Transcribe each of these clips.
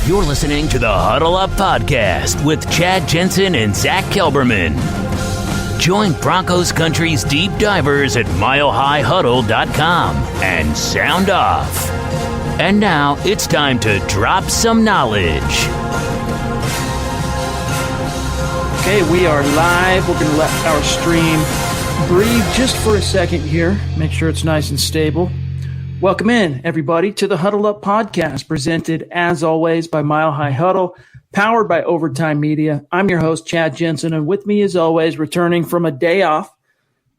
You're listening to the Huddle Up Podcast with Chad Jensen and Zack Kelberman. Join Broncos Country's deep divers at milehighhuddle.com and sound off. And now it's time to drop some knowledge. Okay, we are live. We're going to let our stream breathe just for a second here. Make sure it's nice and stable. Welcome in, everybody, to the Huddle Up Podcast, presented, as always, by Mile High Huddle, powered by Overtime Media. I'm your host, Chad Jensen, and with me, as always, returning from a day off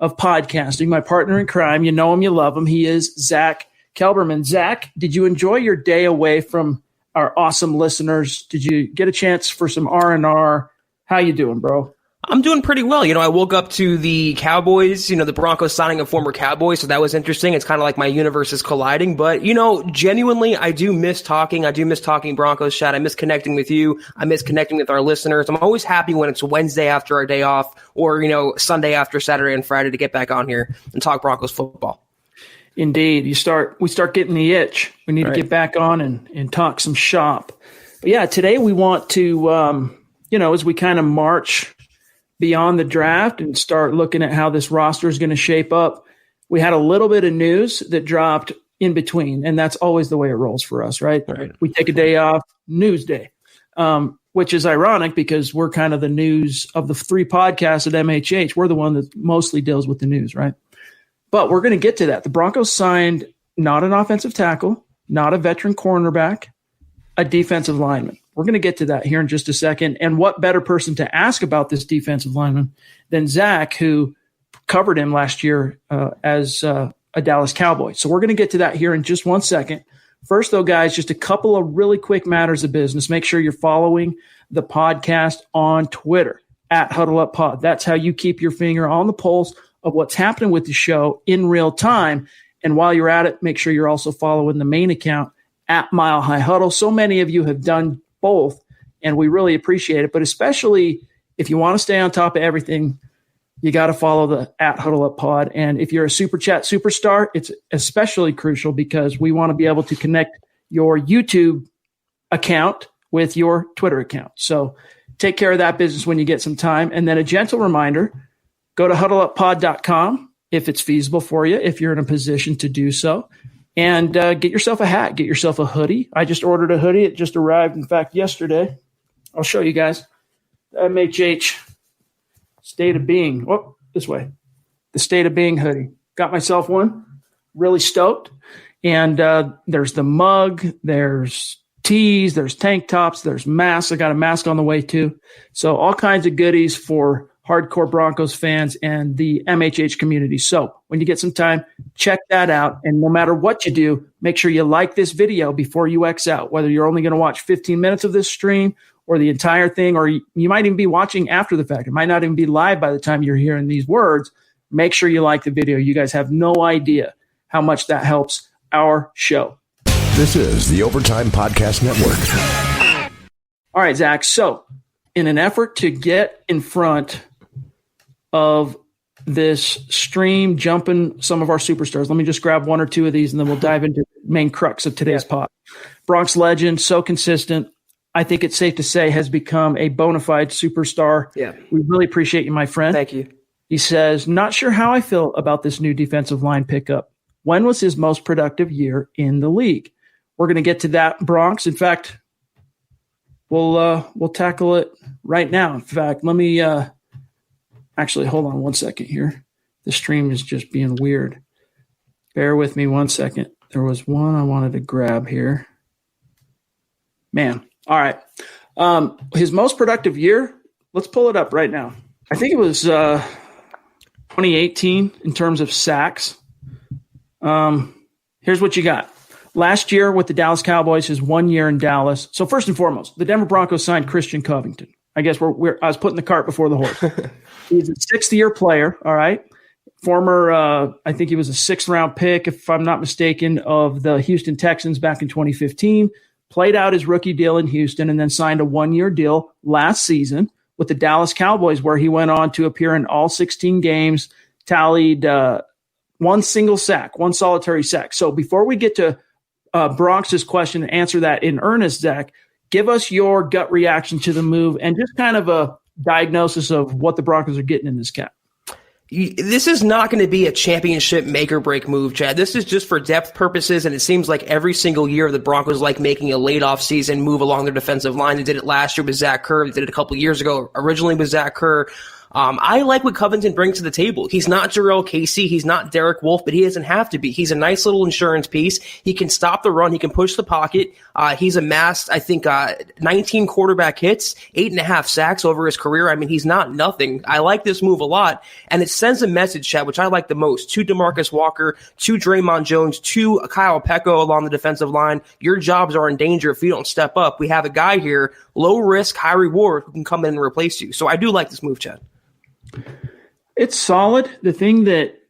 of podcasting, my partner in crime. You know him, you love him. He is Zack Kelberman. Zack, did you enjoy your day away from our awesome listeners? Did you get a chance for some R&R? How you doing, bro? I'm doing pretty well. I woke up to the Cowboys, the Broncos signing a former Cowboy, so that was interesting. It's kind of like my universe is colliding. But, genuinely, I do miss talking. I do miss talking Broncos, Chad. I miss connecting with you. I miss connecting with our listeners. I'm always happy when it's Wednesday after our day off or, Sunday after Saturday and Friday to get back on here and talk Broncos football. Indeed. We start getting the itch. We need to get back on and talk some shop. But, yeah, today we want to, as we kind of march beyond the draft and start looking at how this roster is going to shape up, we had a little bit of news that dropped in between, and that's always the way it rolls for us, right? We take a day off, news day, which is ironic because we're kind of the news of the three podcasts at MHH. We're the one that mostly deals with the news, right? But we're going to get to that. The Broncos signed not an offensive tackle, not a veteran cornerback, a defensive lineman. We're going to get to that here in just a second. And what better person to ask about this defensive lineman than Zack, who covered him last year as a Dallas Cowboy. So we're going to get to that here in just 1 second. First, though, guys, just a couple of really quick matters of business. Make sure you're following the podcast on Twitter at HuddleUpPod. That's how you keep your finger on the pulse of what's happening with the show in real time. And while you're at it, make sure you're also following the main account at Mile High Huddle. So many of you have done both, and we really appreciate it. But especially if you want to stay on top of everything, you got to follow the at Huddle Up Pod. And if you're a Super Chat superstar, it's especially crucial because we want to be able to connect your YouTube account with your Twitter account. So take care of that business when you get some time. And then a gentle reminder, go to huddleuppod.com if it's feasible for you, if you're in a position to do so. And get yourself a hat, get yourself a hoodie. I just ordered a hoodie. It just arrived, in fact, yesterday. I'll show you guys. MHH State of Being. Oh, this way. The State of Being hoodie. Got myself one. Really stoked. And there's the mug. There's tees. There's tank tops. There's masks. I got a mask on the way, too. So all kinds of goodies for hardcore Broncos fans and the MHH community. So when you get some time, check that out. And no matter what you do, make sure you like this video before you X out, whether you're only going to watch 15 minutes of this stream or the entire thing, or you might even be watching after the fact. It might not even be live by the time you're hearing these words. Make sure you like the video. You guys have no idea how much that helps our show. This is the Overtime Podcast Network. All right, Zack. So in an effort to get in front of this stream jumping some of our superstars, let me just grab one or two of these and then we'll dive into the main crux of today's pod. Bronx legend, so consistent. I think it's safe to say has become a bona fide superstar. Yeah. We really appreciate you, my friend. Thank you. He says, not sure how I feel about this new defensive line pickup. When was his most productive year in the league? We're going to get to that, Bronx. In fact, we'll tackle it right now. In fact, let me actually hold on 1 second here. The stream is just being weird. Bear with me 1 second. There was one I wanted to grab here. Man. All right. His most productive year, let's pull it up right now. I think it was 2018 in terms of sacks. Here's what you got. Last year with the Dallas Cowboys, his 1 year in Dallas. So first and foremost, the Denver Broncos signed Christian Covington. I guess I was putting the cart before the horse. He's a sixth-year player, all right? Former, I think he was a sixth-round pick, if I'm not mistaken, of the Houston Texans back in 2015. Played out his rookie deal in Houston and then signed a 1 year deal last season with the Dallas Cowboys, where he went on to appear in all 16 games, tallied one single sack, one solitary sack. So before we get to Bronx's question and answer that in earnest, Zack, give us your gut reaction to the move and just kind of a diagnosis of what the Broncos are getting in this cap. This is not going to be a championship make or break move, Chad. This is just for depth purposes, and it seems like every single year the Broncos like making a late off season move along their defensive line. They did it last year with Zach Kerr. They did it a couple years ago, originally with Zach Kerr. I like what Covington brings to the table. He's not Jarrell Casey. He's not Derek Wolfe, but he doesn't have to be. He's a nice little insurance piece. He can stop the run. He can push the pocket. He's amassed, I think, 19 quarterback hits, 8.5 sacks over his career. I mean, he's not nothing. I like this move a lot, and it sends a message, Chad, which I like the most, to DeMarcus Walker, to Draymond Jones, to Kyle Peko along the defensive line. Your jobs are in danger if you don't step up. We have a guy here, low risk, high reward, who can come in and replace you. So I do like this move, Chad. It's solid. The thing that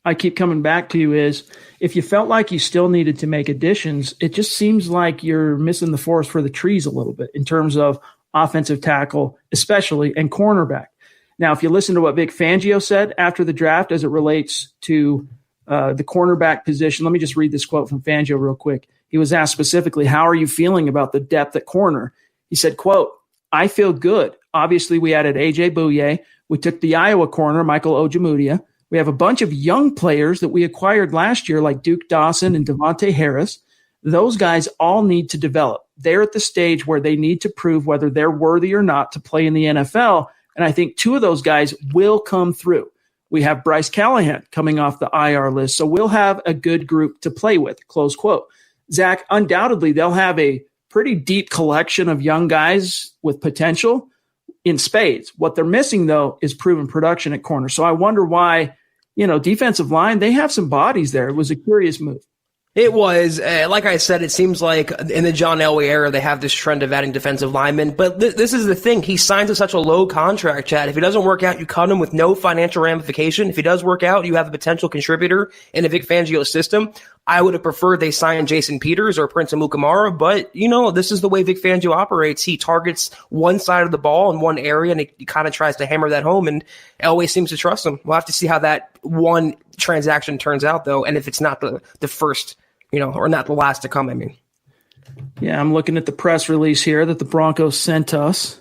I keep coming back to is if you felt like you still needed to make additions, it just seems like you're missing the forest for the trees a little bit in terms of offensive tackle, especially, and cornerback. Now, if you listen to what Vic Fangio said after the draft as it relates to the cornerback position, let me just read this quote from Fangio real quick. He was asked specifically, how are you feeling about the depth at corner? He said, quote, I feel good. Obviously, we added A.J. Bouye. We took the Iowa corner, Michael Ojemudia. We have a bunch of young players that we acquired last year, like Duke Dawson and Devontae Harris. Those guys all need to develop. They're at the stage where they need to prove whether they're worthy or not to play in the NFL. And I think two of those guys will come through. We have Bryce Callahan coming off the IR list, so we'll have a good group to play with, close quote. Zach, undoubtedly, they'll have a pretty deep collection of young guys with potential in spades. What they're missing, though, is proven production at corner. So I wonder why, defensive line, they have some bodies there. It was a curious move. It was, like I said, it seems like in the John Elway era, they have this trend of adding defensive linemen. But this is the thing. He signs to such a low contract, Chad. If he doesn't work out, you cut him with no financial ramification. If he does work out, you have a potential contributor in a Vic Fangio system. I would have preferred they sign Jason Peters or Prince Amukamara, but, this is the way Vic Fangio operates. He targets one side of the ball in one area, and he kind of tries to hammer that home, and Elway seems to trust him. We'll have to see how that one transaction turns out, though, and if it's not the first, or not the last to come, I mean. Yeah, I'm looking at the press release here that the Broncos sent us.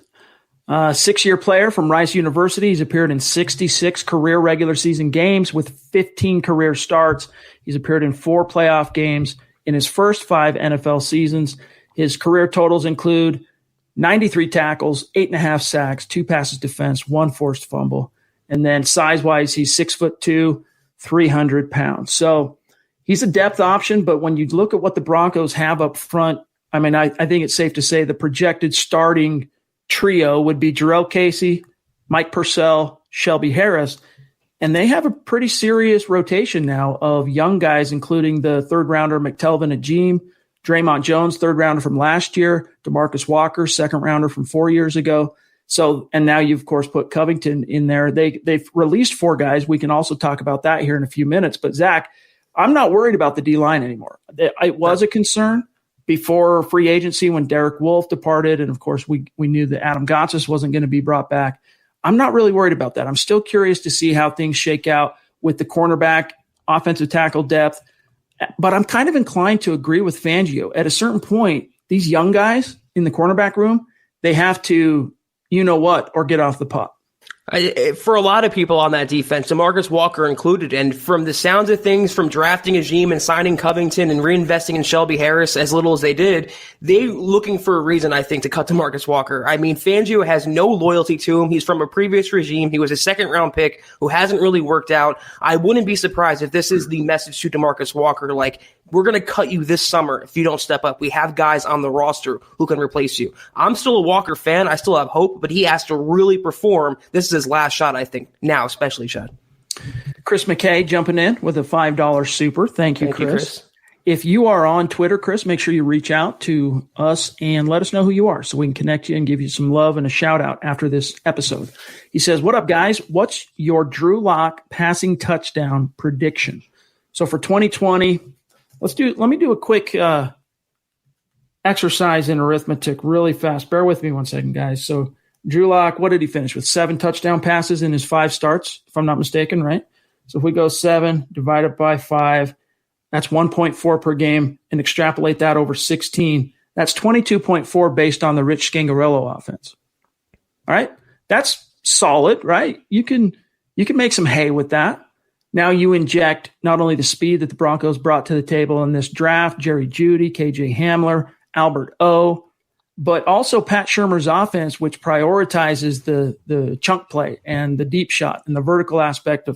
6-year player from Rice University. He's appeared in 66 career regular season games with 15 career starts. He's appeared in 4 playoff games in his first 5 NFL seasons. His career totals include 93 tackles, 8.5 sacks, 2 passes defense, 1 forced fumble. And then size-wise, he's 6'2", 300 pounds. So he's a depth option, but when you look at what the Broncos have up front, I mean, I think it's safe to say the projected starting trio would be Jarrell Casey, Mike Purcell, Shelby Harris, and they have a pretty serious rotation now of young guys, including the third-rounder McTelvin Ajim, Draymond Jones, third-rounder from last year, DeMarcus Walker, second-rounder from 4 years ago. So, and now you've, of course, put Covington in there. They've released 4 guys. We can also talk about that here in a few minutes. But, Zach, I'm not worried about the D-line anymore. It was a concern before free agency when Derek Wolfe departed, and, of course, we knew that Adam Gotsis wasn't going to be brought back. I'm not really worried about that. I'm still curious to see how things shake out with the cornerback, offensive tackle depth. But I'm kind of inclined to agree with Fangio. At a certain point, these young guys in the cornerback room, they have to, or get off the pot. For a lot of people on that defense, DeMarcus Walker included, and from the sounds of things, from drafting Ajim and signing Covington and reinvesting in Shelby Harris as little as they did, they looking for a reason, I think, to cut DeMarcus Walker. I mean, Fangio has no loyalty to him. He's from a previous regime. He was a second-round pick who hasn't really worked out. I wouldn't be surprised if this is the message to DeMarcus Walker, like, we're going to cut you this summer if you don't step up. We have guys on the roster who can replace you. I'm still a Walker fan. I still have hope, but he has to really perform. This is his last shot, I think, now, especially, Chad. Chris McKay jumping in with a $5 super. Thank you, Chris. If you are on Twitter, Chris, make sure you reach out to us and let us know who you are so we can connect you and give you some love and a shout out after this episode. He says, what up, guys? What's your Drew Lock passing touchdown prediction? So for 2020, let me do a quick exercise in arithmetic really fast. Bear with me one second, guys. So Drew Lock, what did he finish with? 7 touchdown passes in his 5 starts, if I'm not mistaken, right? So if we go 7 divided by 5, that's 1.4 per game, and extrapolate that over 16, That's 22.4 based on the Rich Scangarello offense. All right. That's solid, right? You can make some hay with that. Now you inject not only the speed that the Broncos brought to the table in this draft, Jerry Jeudy, KJ Hamler, Albert O, but also Pat Shurmur's offense, which prioritizes the chunk play and the deep shot and the vertical aspect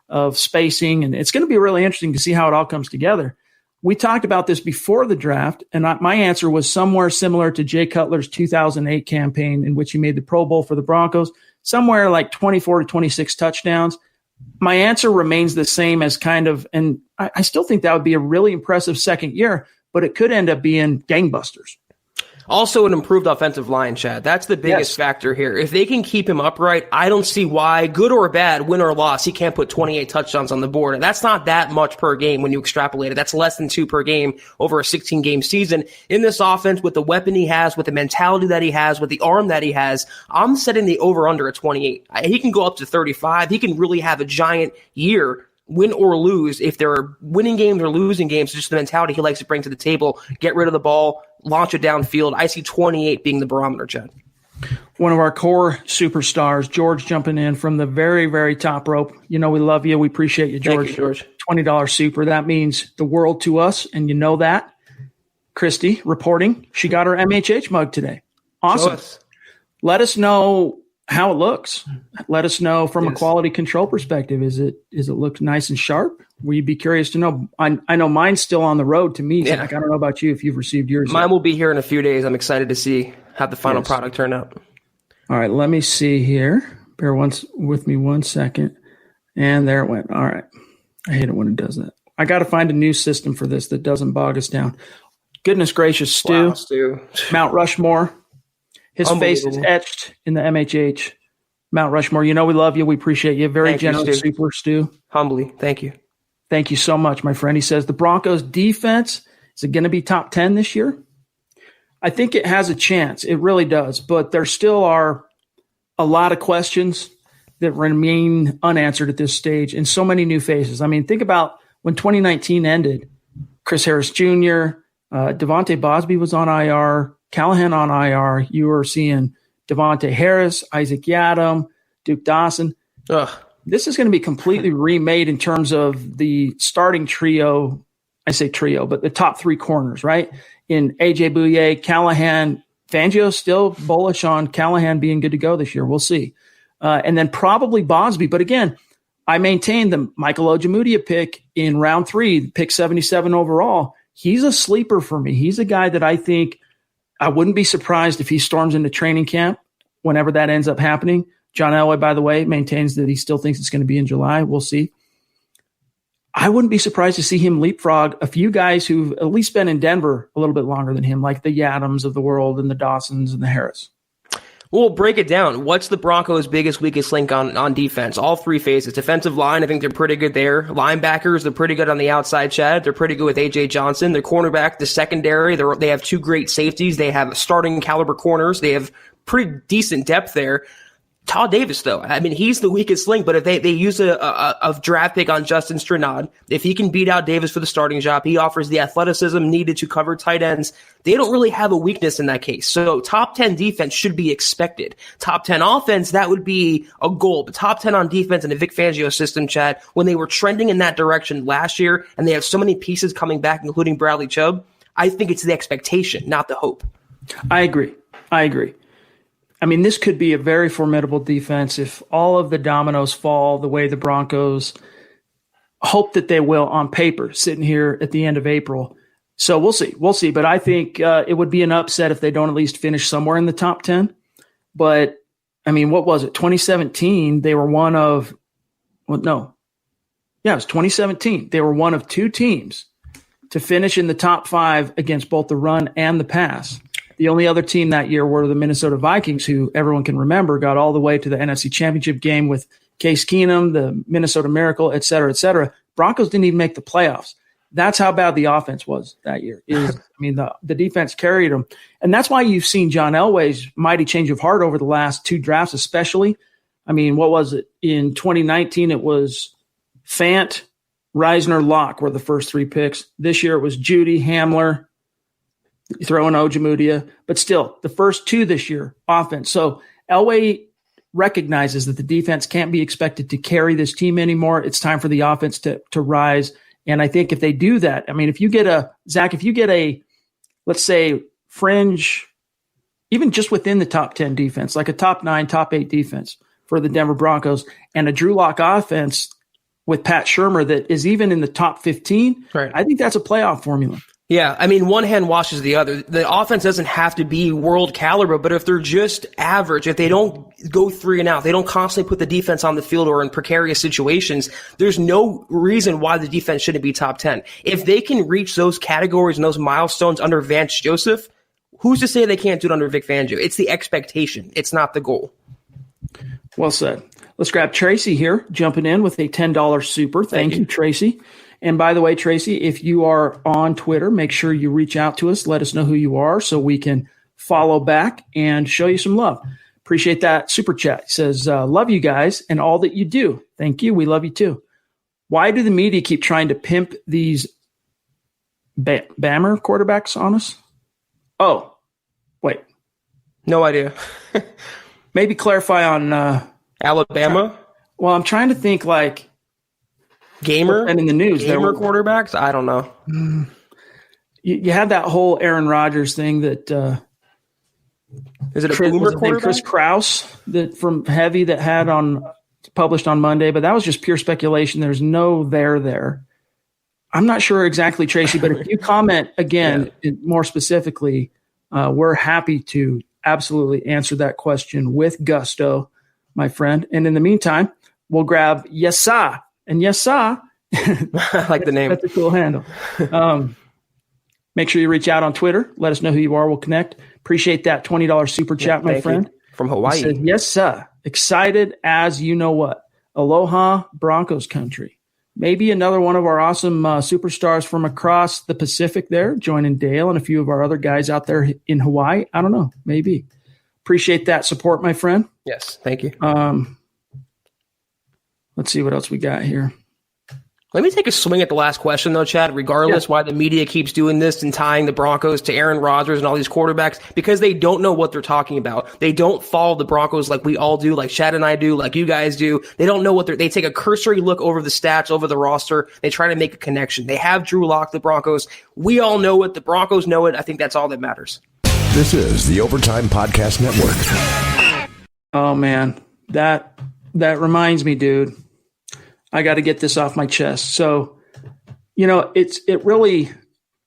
of spacing. And it's going to be really interesting to see how it all comes together. We talked about this before the draft, and my answer was somewhere similar to Jay Cutler's 2008 campaign in which he made the Pro Bowl for the Broncos, somewhere like 24 to 26 touchdowns. My answer remains the same as and I still think that would be a really impressive second year, but it could end up being gangbusters. Also, an improved offensive line, Chad. That's the biggest factor here. If they can keep him upright, I don't see why, good or bad, win or loss, he can't put 28 touchdowns on the board. And that's not that much per game when you extrapolate it. That's less than 2 per game over a 16-game season. In this offense, with the weapon he has, with the mentality that he has, with the arm that he has, I'm setting the over-under at 28. He can go up to 35. He can really have a giant year, win or lose. If there are winning games or losing games, just the mentality he likes to bring to the table, get rid of the ball, launch it downfield. I see 28 being the barometer, Chad. One of our core superstars, George, jumping in from the very, very top rope. We love you. We appreciate you, George. Thank you, George. $20 super. That means the world to us, and you know that. Christy reporting. She got her MHH mug today. Awesome. Let us know how it looks. Let us know from a quality control perspective. Is it look nice and sharp? We'd be curious to know. I know mine's still on the road to me. Zach. I don't know about you if you've received yours. Mine will be here in a few days. I'm excited to see how the final product turned out. All right, let me see here. Bear with me 1 second. And there it went. All right. I hate it when it does that. I got to find a new system for this that doesn't bog us down. Goodness gracious, Stu. Wow, Stu. Mount Rushmore. His face is etched in the MHH. Mount Rushmore. We love you. We appreciate you. Very generous, super, Stu. Humbly. Thank you. Thank you so much, my friend. He says, the Broncos defense, is it going to be top 10 this year? I think it has a chance. It really does. But there still are a lot of questions that remain unanswered at this stage and so many new faces. I mean, think about when 2019 ended. Chris Harris Jr., Devontae Bosby was on IR, Callahan on IR. You were seeing Devontae Harris, Isaac Yiadom, Duke Dawson. This is going to be completely remade in terms of the starting trio. I say trio, but the top 3 corners, right? In AJ Bouye, Callahan, Fangio's still bullish on Callahan being good to go this year. We'll see. And then probably Bosby. But again, I maintain the Michael Ojemudia pick in round 3, pick 77 overall. He's a sleeper for me. He's a guy that I think I wouldn't be surprised if he storms into training camp whenever that ends up happening. John Elway, by the way, maintains that he still thinks it's going to be in July. We'll see. I wouldn't be surprised to see him leapfrog a few guys who've at least been in Denver a little bit longer than him, like the Yiadoms of the world and the Dawsons and the Harris. Well, break it down. What's the Broncos' biggest, weakest link on defense? All 3 phases. Defensive line, I think they're pretty good there. Linebackers, they're pretty good on the outside, Chad. They're pretty good with A.J. Johnson. Their cornerback, the secondary, they have 2 great safeties. They have starting caliber corners. They have pretty decent depth there. Todd Davis, though, I mean, he's the weakest link, but if they use a draft pick on Justin Strnad, if he can beat out Davis for the starting job, he offers the athleticism needed to cover tight ends. They don't really have a weakness in that case. So top 10 defense should be expected. Top 10 offense, that would be a goal. But top 10 on defense in the Vic Fangio system, Chad, when they were trending in that direction last year, and they have so many pieces coming back, including Bradley Chubb, I think it's the expectation, not the hope. I agree. I mean, this could be a very formidable defense if all of the dominoes fall the way the Broncos hope that they will on paper, sitting here at the end of April. So we'll see. But I think it would be an upset if they don't at least finish somewhere in the top 10. But, I mean, what was it? 2017, they were one of – it was 2017. They were one of 2 teams to finish in the top 5 against both the run and the pass. The only other team that year were the Minnesota Vikings, who everyone can remember got all the way to the NFC Championship game with Case Keenum, the Minnesota Miracle, et cetera, et cetera. Broncos didn't even make the playoffs. That's how bad the offense was that year. The defense carried them. And that's why you've seen John Elway's mighty change of heart over the last 2 drafts especially. I mean, what was it? In 2019, it was Fant, Reisner, Locke were the first 3 picks. This year it was Jeudy, Hamler, You throw in Ojemudia, but still, the first two this year, offense. So Elway recognizes that the defense can't be expected to carry this team anymore. It's time for the offense to rise. And I think if they do that, I mean, if you get a, let's say, fringe, even just within the top 10 defense, like a top 9, top 8 defense for the Denver Broncos, and a Drew Lock offense with Pat Shurmur that is even in the top 15, right, I think that's a playoff formula. Yeah, I mean, one hand washes the other. The offense doesn't have to be world caliber, but if they're just average, if they don't go 3 and out, they don't constantly put the defense on the field or in precarious situations, there's no reason why the defense shouldn't be top 10. If they can reach those categories and those milestones under Vance Joseph, who's to say they can't do it under Vic Fangio? It's the expectation. It's not the goal. Well said. Let's grab Tracy here, jumping in with a $10 super. Thank you, Tracy. And by the way, Tracy, if you are on Twitter, make sure you reach out to us. Let us know who you are so we can follow back and show you some love. Appreciate that super chat. It says, love you guys and all that you do. Thank you. We love you too. Why do the media keep trying to pimp these Bammer quarterbacks on us? Oh, wait. No idea. Maybe clarify on Alabama? Well, I'm trying to think like Gamer? And in the news, Gamer quarterbacks? I don't know. You had that whole Aaron Rodgers thing that is it a boomer quarterback? Chris Krause that from Heavy that had published on Monday, but that was just pure speculation. There's no there. I'm not sure exactly, Tracy, but if you comment again more specifically, we're happy to absolutely answer that question with gusto, my friend. And in the meantime, we'll grab Yesa. And Yesa, I like the name. That's a cool handle. Make sure you reach out on Twitter. Let us know who you are. We'll connect. Appreciate that $20 super chat, my friend. From Hawaii. He says, yes, sir. Excited as you know what. Aloha, Broncos country. Maybe another one of our awesome superstars from across the Pacific there, joining Dale and a few of our other guys out there in Hawaii. I don't know. Maybe. Appreciate that support, my friend. Yes, thank you. Let's see what else we got here. Let me take a swing at the last question, though, Chad, regardless why the media keeps doing this and tying the Broncos to Aaron Rodgers and all these quarterbacks, because they don't know what they're talking about. They don't follow the Broncos like we all do, like Chad and I do, like you guys do. They don't know they take a cursory look over the stats, over the roster. They try to make a connection. They have Drew Lock, the Broncos. We all know it. The Broncos know it. I think that's all that matters. This is the Overtime Podcast Network. Oh, man. That reminds me, dude. I got to get this off my chest. So, it really,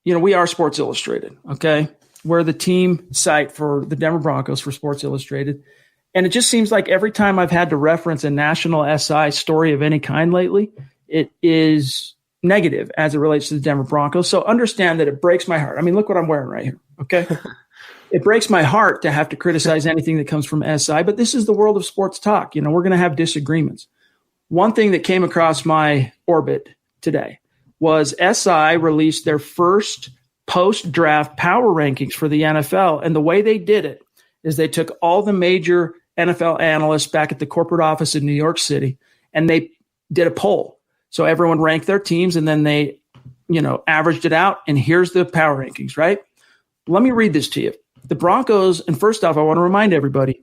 we are Sports Illustrated, okay? We're the team site for the Denver Broncos for Sports Illustrated. And it just seems like every time I've had to reference a national SI story of any kind lately, it is negative as it relates to the Denver Broncos. So understand that it breaks my heart. I mean, look what I'm wearing right here, okay? It breaks my heart to have to criticize anything that comes from SI, but this is the world of sports talk. We're going to have disagreements. One thing that came across my orbit today was SI released their first post-draft power rankings for the NFL. And the way they did it is they took all the major NFL analysts back at the corporate office in New York City, and they did a poll. So everyone ranked their teams, and then they, averaged it out. And here's the power rankings, right? Let me read this to you. The Broncos, and first off, I want to remind everybody,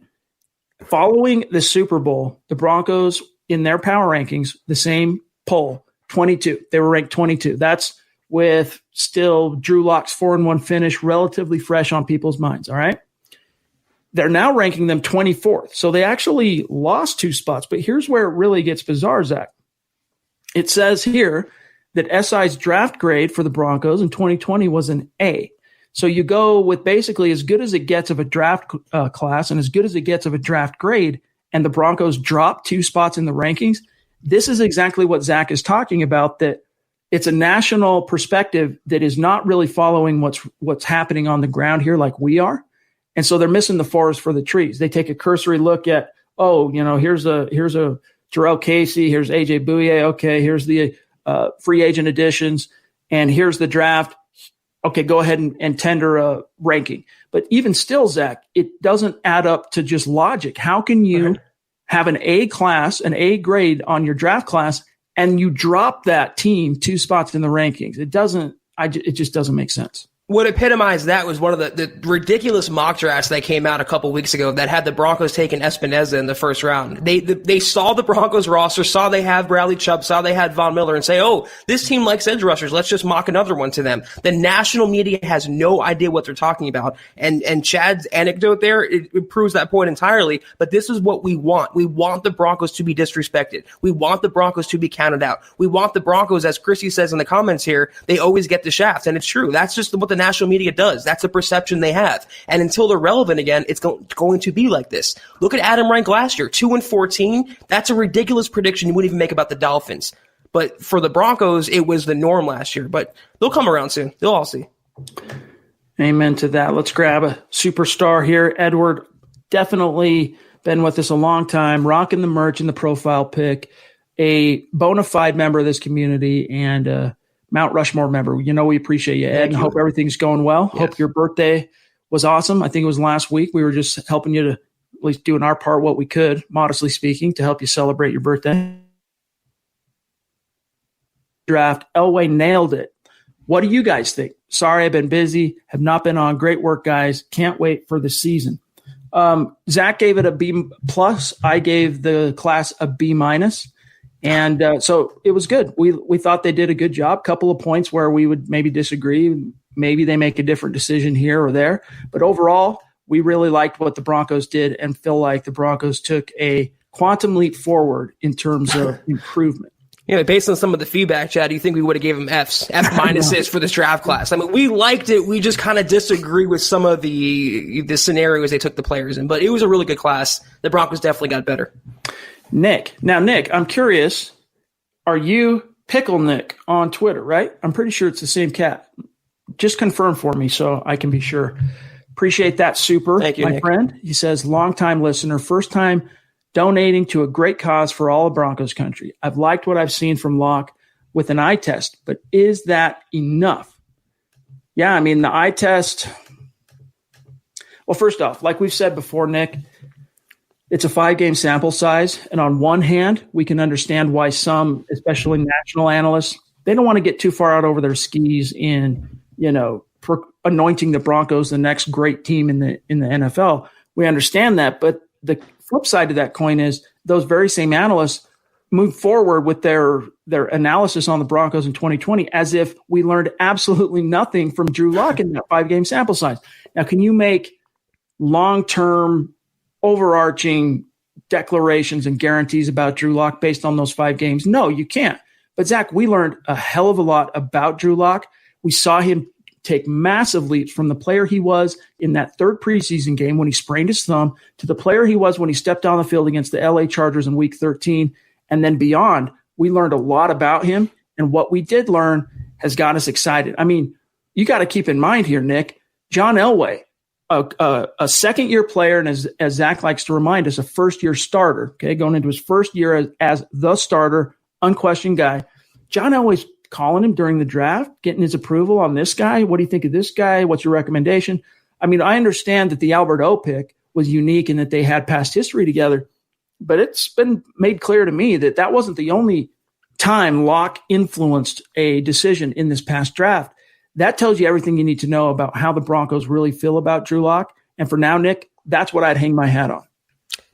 following the Super Bowl, the Broncos in their power rankings, the same poll, 22. They were ranked 22. That's with still Drew Lock's 4-1 finish relatively fresh on people's minds, all right? They're now ranking them 24th. So they actually lost 2 spots. But here's where it really gets bizarre, Zach. It says here that SI's draft grade for the Broncos in 2020 was an A. So you go with basically as good as it gets of a draft class and as good as it gets of a draft grade, and the Broncos drop 2 spots in the rankings. This is exactly what Zach is talking about, that it's a national perspective that is not really following what's happening on the ground here like we are. And so they're missing the forest for the trees. They take a cursory look at, here's a Jarrell Casey, here's AJ Bouye, okay, here's the free agent additions, and here's the draft. Okay, go ahead and tender a ranking. But even still, Zach, it doesn't add up to just logic. How can you have an A class, an A grade on your draft class, and you drop that team 2 spots in the rankings? It just doesn't make sense. What epitomized that was one of the ridiculous mock drafts that came out a couple weeks ago that had the Broncos taking Espinoza in the first round. They saw the Broncos roster, saw they have Bradley Chubb, saw they had Von Miller, and say, oh, this team likes edge rushers. Let's just mock another one to them. The national media has no idea what they're talking about. And Chad's anecdote there, it proves that point entirely. But this is what we want. We want the Broncos to be disrespected. We want the Broncos to be counted out. We want the Broncos, as Chrissy says in the comments here, they always get the shaft. And it's true. That's just what the national media does. That's the perception they have. And until they're relevant again, it's going to be like this. Look at Adam Rank last year, 2-14. That's a ridiculous prediction you wouldn't even make about the Dolphins. But for the Broncos, it was the norm last year. But they'll come around soon. They'll all see. Amen to that. Let's grab a superstar here. Edward, definitely been with us a long time, rocking the merch and the profile pic, a bona fide member of this community, and Mount Rushmore member. You know, we appreciate you, Ed, and hope everything's going well. Yes. Hope your birthday was awesome. I think it was last week. We were just helping you to at least doing our part, what we could, modestly speaking, to help you celebrate your birthday. Draft, Elway nailed it. What do you guys think? Sorry, I've been busy, have not been on. Great work, guys. Can't wait for the season. Zach gave it a B+. I gave the class a B-. And so it was good. We thought they did a good job. Couple of points where we would maybe disagree. Maybe they make a different decision here or there. But overall, we really liked what the Broncos did and feel like the Broncos took a quantum leap forward in terms of improvement. Based on some of the feedback, Chad, do you think we would have gave them F minuses for this draft class? I mean, we liked it. We just kind of disagree with some of the scenarios they took the players in. But it was a really good class. The Broncos definitely got better. Nick. Now, Nick, I'm curious, are you Pickle Nick on Twitter, right? I'm pretty sure it's the same cat. Just confirm for me so I can be sure. Appreciate that, super. Thank you, my Nick. friend. He says, long-time listener, first time donating to a great cause for all of Broncos country. I've liked what I've seen from Locke with an eye test, but is that enough? Yeah, I mean, the eye test. Well, first off, like we've said before, Nick, it's a 5-game sample size. And on one hand, we can understand why some, especially national analysts, they don't want to get too far out over their skis in, anointing the Broncos the next great team in the NFL. We understand that. But the flip side to that coin is those very same analysts move forward with their analysis on the Broncos in 2020 as if we learned absolutely nothing from Drew Lock in that 5-game sample size. Now, can you make long-term overarching declarations and guarantees about Drew Lock based on those 5 games? No, you can't. But Zach, we learned a hell of a lot about Drew Lock. We saw him take massive leaps from the player he was in that 3rd preseason game when he sprained his thumb to the player he was when he stepped on the field against the LA Chargers in week 13. And then beyond, we learned a lot about him. And what we did learn has got us excited. I mean, you got to keep in mind here, Nick, John Elway, a second-year player, and as Zach likes to remind us, a first-year starter, okay, going into his first year as the starter, unquestioned guy. John Elway's calling him during the draft, getting his approval on this guy. What do you think of this guy? What's your recommendation? I mean, I understand that the Albert O pick was unique and that they had past history together, but it's been made clear to me that that wasn't the only time Locke influenced a decision in this past draft. That tells you everything you need to know about how the Broncos really feel about Drew Lock. And for now, Nick, that's what I'd hang my hat on.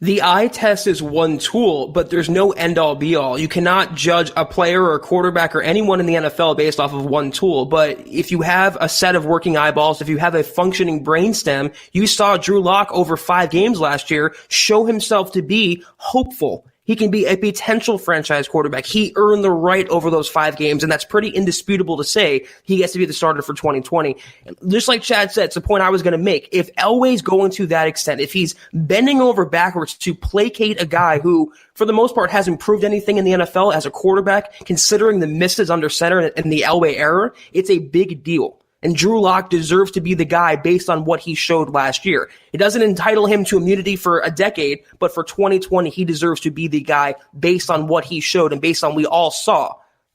The eye test is one tool, but there's no end-all be-all. You cannot judge a player or a quarterback or anyone in the NFL based off of one tool. But if you have a set of working eyeballs, if you have a functioning brainstem, you saw Drew Lock over 5 games last year show himself to be hopeful. He can be a potential franchise quarterback. He earned the right over those 5 games, and that's pretty indisputable to say he gets to be the starter for 2020. And just like Chad said, it's the point I was going to make. If Elway's going to that extent, if he's bending over backwards to placate a guy who, for the most part, hasn't proved anything in the NFL as a quarterback, considering the misses under center and the Elway error, it's a big deal. And Drew Lock deserves to be the guy based on what he showed last year. It doesn't entitle him to immunity for a decade, but for 2020, he deserves to be the guy based on what he showed and based on we all saw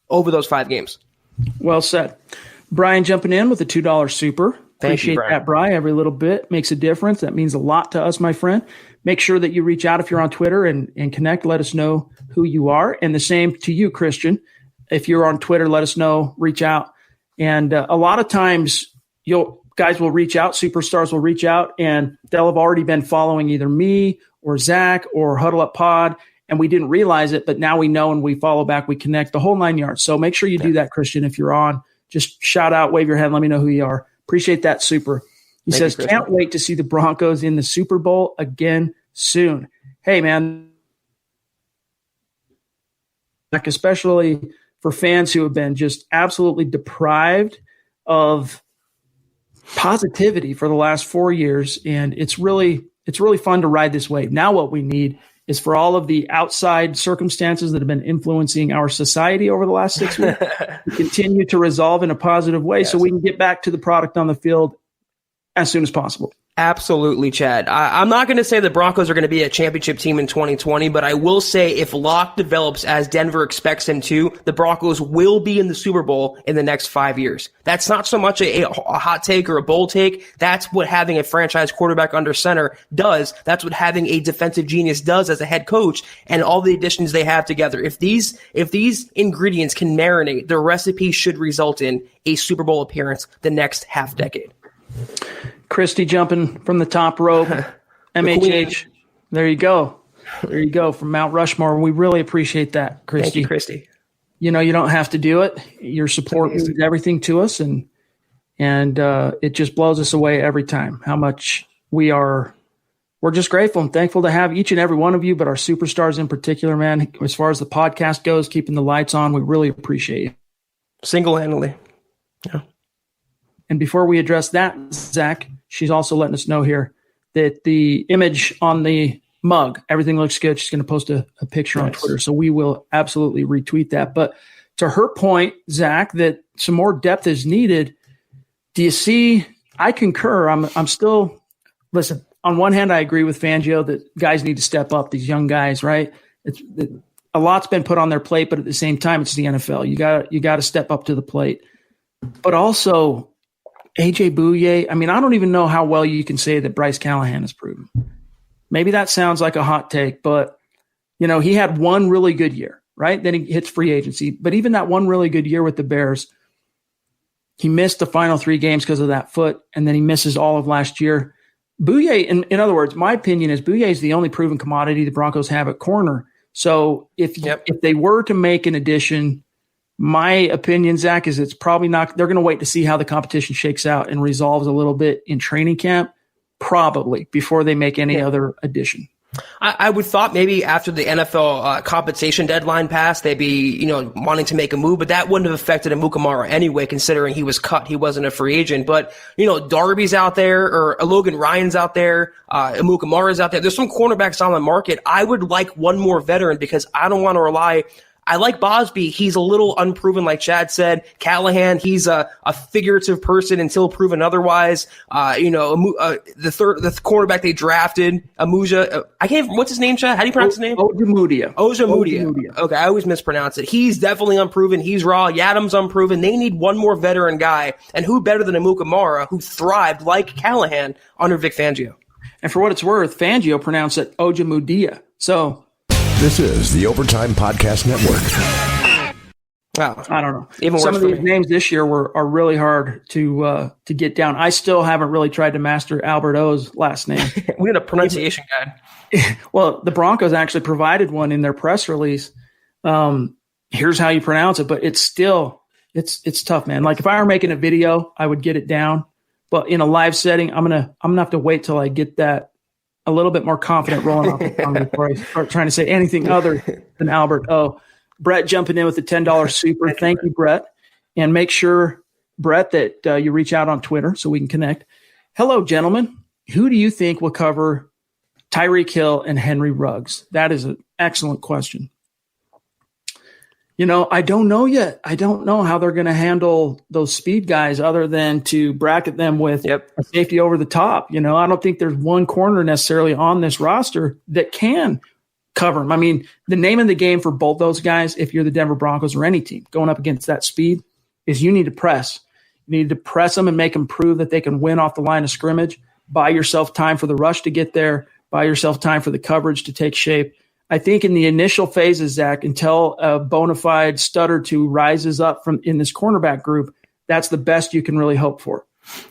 over those 5 games. Well said. Brian jumping in with a $2 super. Appreciate that, Brian. Every little bit makes a difference. That means a lot to us, my friend. Make sure that you reach out if you're on Twitter and connect. Let us know who you are. And the same to you, Christian. If you're on Twitter, let us know. Reach out. And a lot of times guys will reach out, superstars will reach out, and they'll have already been following either me or Zach or Huddle Up Pod, and we didn't realize it, but now we know, and we follow back, we connect, the whole 9 yards. So make sure you do that, Christian. If you're on, just shout out, wave your hand, let me know who you are. Appreciate that, super. He says, can't wait to see the Broncos in the Super Bowl again soon. Hey, man, especially for fans who have been just absolutely deprived of positivity for the last 4 years, and it's really fun to ride this wave. Now what we need is for all of the outside circumstances that have been influencing our society over the last 6 weeks to continue to resolve in a positive way, so we can get back to the product on the field as soon as possible. Absolutely, Chad. I'm not going to say the Broncos are going to be a championship team in 2020, but I will say if Locke develops as Denver expects him to, the Broncos will be in the Super Bowl in the next 5 years. That's not so much a hot take or a bold take. That's what having a franchise quarterback under center does. That's what having a defensive genius does as a head coach, and all the additions they have together. If these ingredients can marinate, the recipe should result in a Super Bowl appearance the next half decade. Christy jumping from the top rope. MHH. There you go. There you go, from Mount Rushmore. We really appreciate that, Christy. Thank you, Christy. You don't have to do it. Your support means everything to us, and it just blows us away every time how much we're just grateful and thankful to have each and every one of you, but our superstars in particular, man. As far as the podcast goes, keeping the lights on, we really appreciate you. Single-handedly. Yeah. And before we address that, Zach, she's also letting us know here that the image on the mug, everything looks good. She's going to post a picture on Twitter. So we will absolutely retweet that. But to her point, Zach, that some more depth is needed. Do you see? I concur. I'm still, listen, on one hand, I agree with Fangio that guys need to step up, these young guys, right? A lot's been put on their plate, but at the same time, it's the NFL. You got to step up to the plate. But also, AJ Bouye, I don't even know how well you can say that Bryce Callahan has proven. Maybe that sounds like a hot take, but, he had one really good year, right? Then he hits free agency. But even that one really good year with the Bears, he missed the final 3 games because of that foot, and then he misses all of last year. Bouye, in other words, my opinion is Bouye is the only proven commodity the Broncos have at corner. So if they were to make an addition, my opinion, Zach, is it's probably not – they're going to wait to see how the competition shakes out and resolves a little bit in training camp, probably, before they make any other addition. I would thought maybe after the NFL compensation deadline passed, they'd be, wanting to make a move, but that wouldn't have affected Amukamara anyway, considering he was cut. He wasn't a free agent. But, Darby's out there, or Logan Ryan's out there, Amukamara's out there. There's some cornerbacks on the market. I would like one more veteran because I don't want to rely – I like Bosby. He's a little unproven, like Chad said. Callahan, he's a figurative person until proven otherwise. The cornerback they drafted, Amuja. What's his name, Chad? How do you pronounce his name? Ojemudia. Okay, I always mispronounce it. He's definitely unproven. He's raw. Yadam's unproven. They need one more veteran guy. And who better than Amukamara, who thrived like Callahan under Vic Fangio? And for what it's worth, Fangio pronounced it Ojemudia. So this is the Overtime Podcast Network. Wow. I don't know. Even some worse of these names this year are really hard to get down. I still haven't really tried to master Albert O's last name. We had a pronunciation guide. Well, the Broncos actually provided one in their press release. Here's how you pronounce it, but it's still it's tough, man. Like if I were making a video, I would get it down, but in a live setting, I'm gonna have to wait till I get that a little bit more confident rolling off the tongue before I start trying to say anything other than Albert O. Brett jumping in with the $10 super. Thank you, Brett. And make sure, Brett, that you reach out on Twitter so we can connect. Hello, gentlemen. Who do you think will cover Tyreek Hill and Henry Ruggs? That is an excellent question. I don't know yet. I don't know how they're going to handle those speed guys other than to bracket them with a safety over the top. I don't think there's one corner necessarily on this roster that can cover them. The name of the game for both those guys, if you're the Denver Broncos or any team going up against that speed, is you need to press. You need to press them and make them prove that they can win off the line of scrimmage. Buy yourself time for the rush to get there. Buy yourself time for the coverage to take shape. I think in the initial phases, Zach, until a bona fide stud or two rises up from in this cornerback group, that's the best you can really hope for.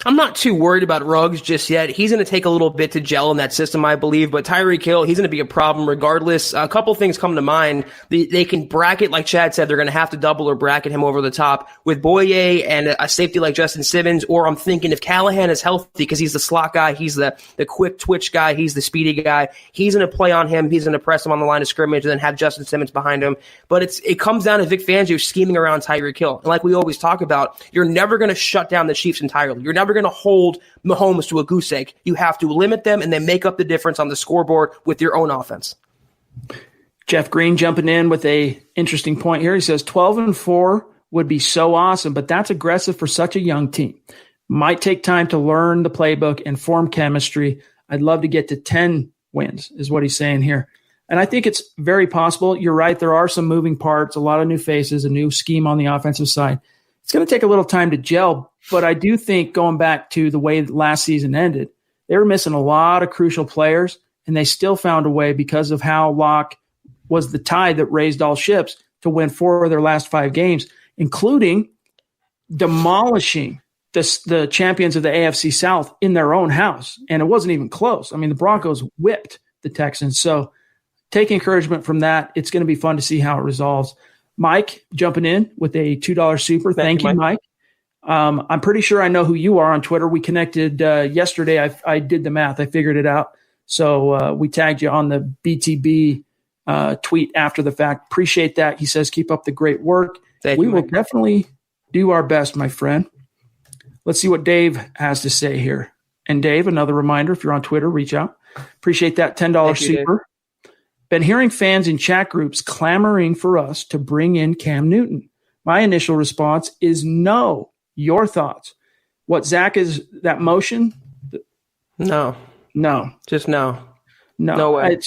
I'm not too worried about Ruggs just yet. He's going to take a little bit to gel in that system, I believe. But Tyreek Hill, he's going to be a problem regardless. A couple things come to mind. They can bracket, like Chad said, they're going to have to double or bracket him over the top with Boye and a safety like Justin Simmons. Or I'm thinking if Callahan is healthy, because he's the slot guy, he's the quick twitch guy, he's the speedy guy, he's going to play on him, he's going to press him on the line of scrimmage and then have Justin Simmons behind him. But it comes down to Vic Fangio scheming around Tyreek Hill. And like we always talk about, you're never going to shut down the Chiefs entirely. You're never going to hold Mahomes to a goose egg. You have to limit them and then make up the difference on the scoreboard with your own offense. Jeff Green jumping in with a interesting point here. He says 12-4 would be so awesome, but that's aggressive for such a young team. Might take time to learn the playbook and form chemistry. I'd love to get to 10 wins is what he's saying here. And I think it's very possible. You're right. There are some moving parts, a lot of new faces, a new scheme on the offensive side. It's going to take a little time to gel, but I do think going back to the way last season ended, they were missing a lot of crucial players, and they still found a way because of how Locke was the tide that raised all ships to win 4 of their last 5 games, including demolishing the champions of the AFC South in their own house. And it wasn't even close. I mean, the Broncos whipped the Texans. So take encouragement from that. It's going to be fun to see how it resolves. Mike jumping in with a $2 super. Thank you, Mike. I'm pretty sure I know who you are on Twitter. We connected yesterday. I did the math. I figured it out. So we tagged you on the BTB tweet after the fact. Appreciate that. He says, keep up the great work. We will definitely do our best, my friend. Let's see what Dave has to say here. And Dave, another reminder, if you're on Twitter, reach out. Appreciate that $10 super. Dave. Been hearing fans in chat groups clamoring for us to bring in Cam Newton. My initial response is no. Your thoughts? What, Zach, is that motion? No. Just no. No way.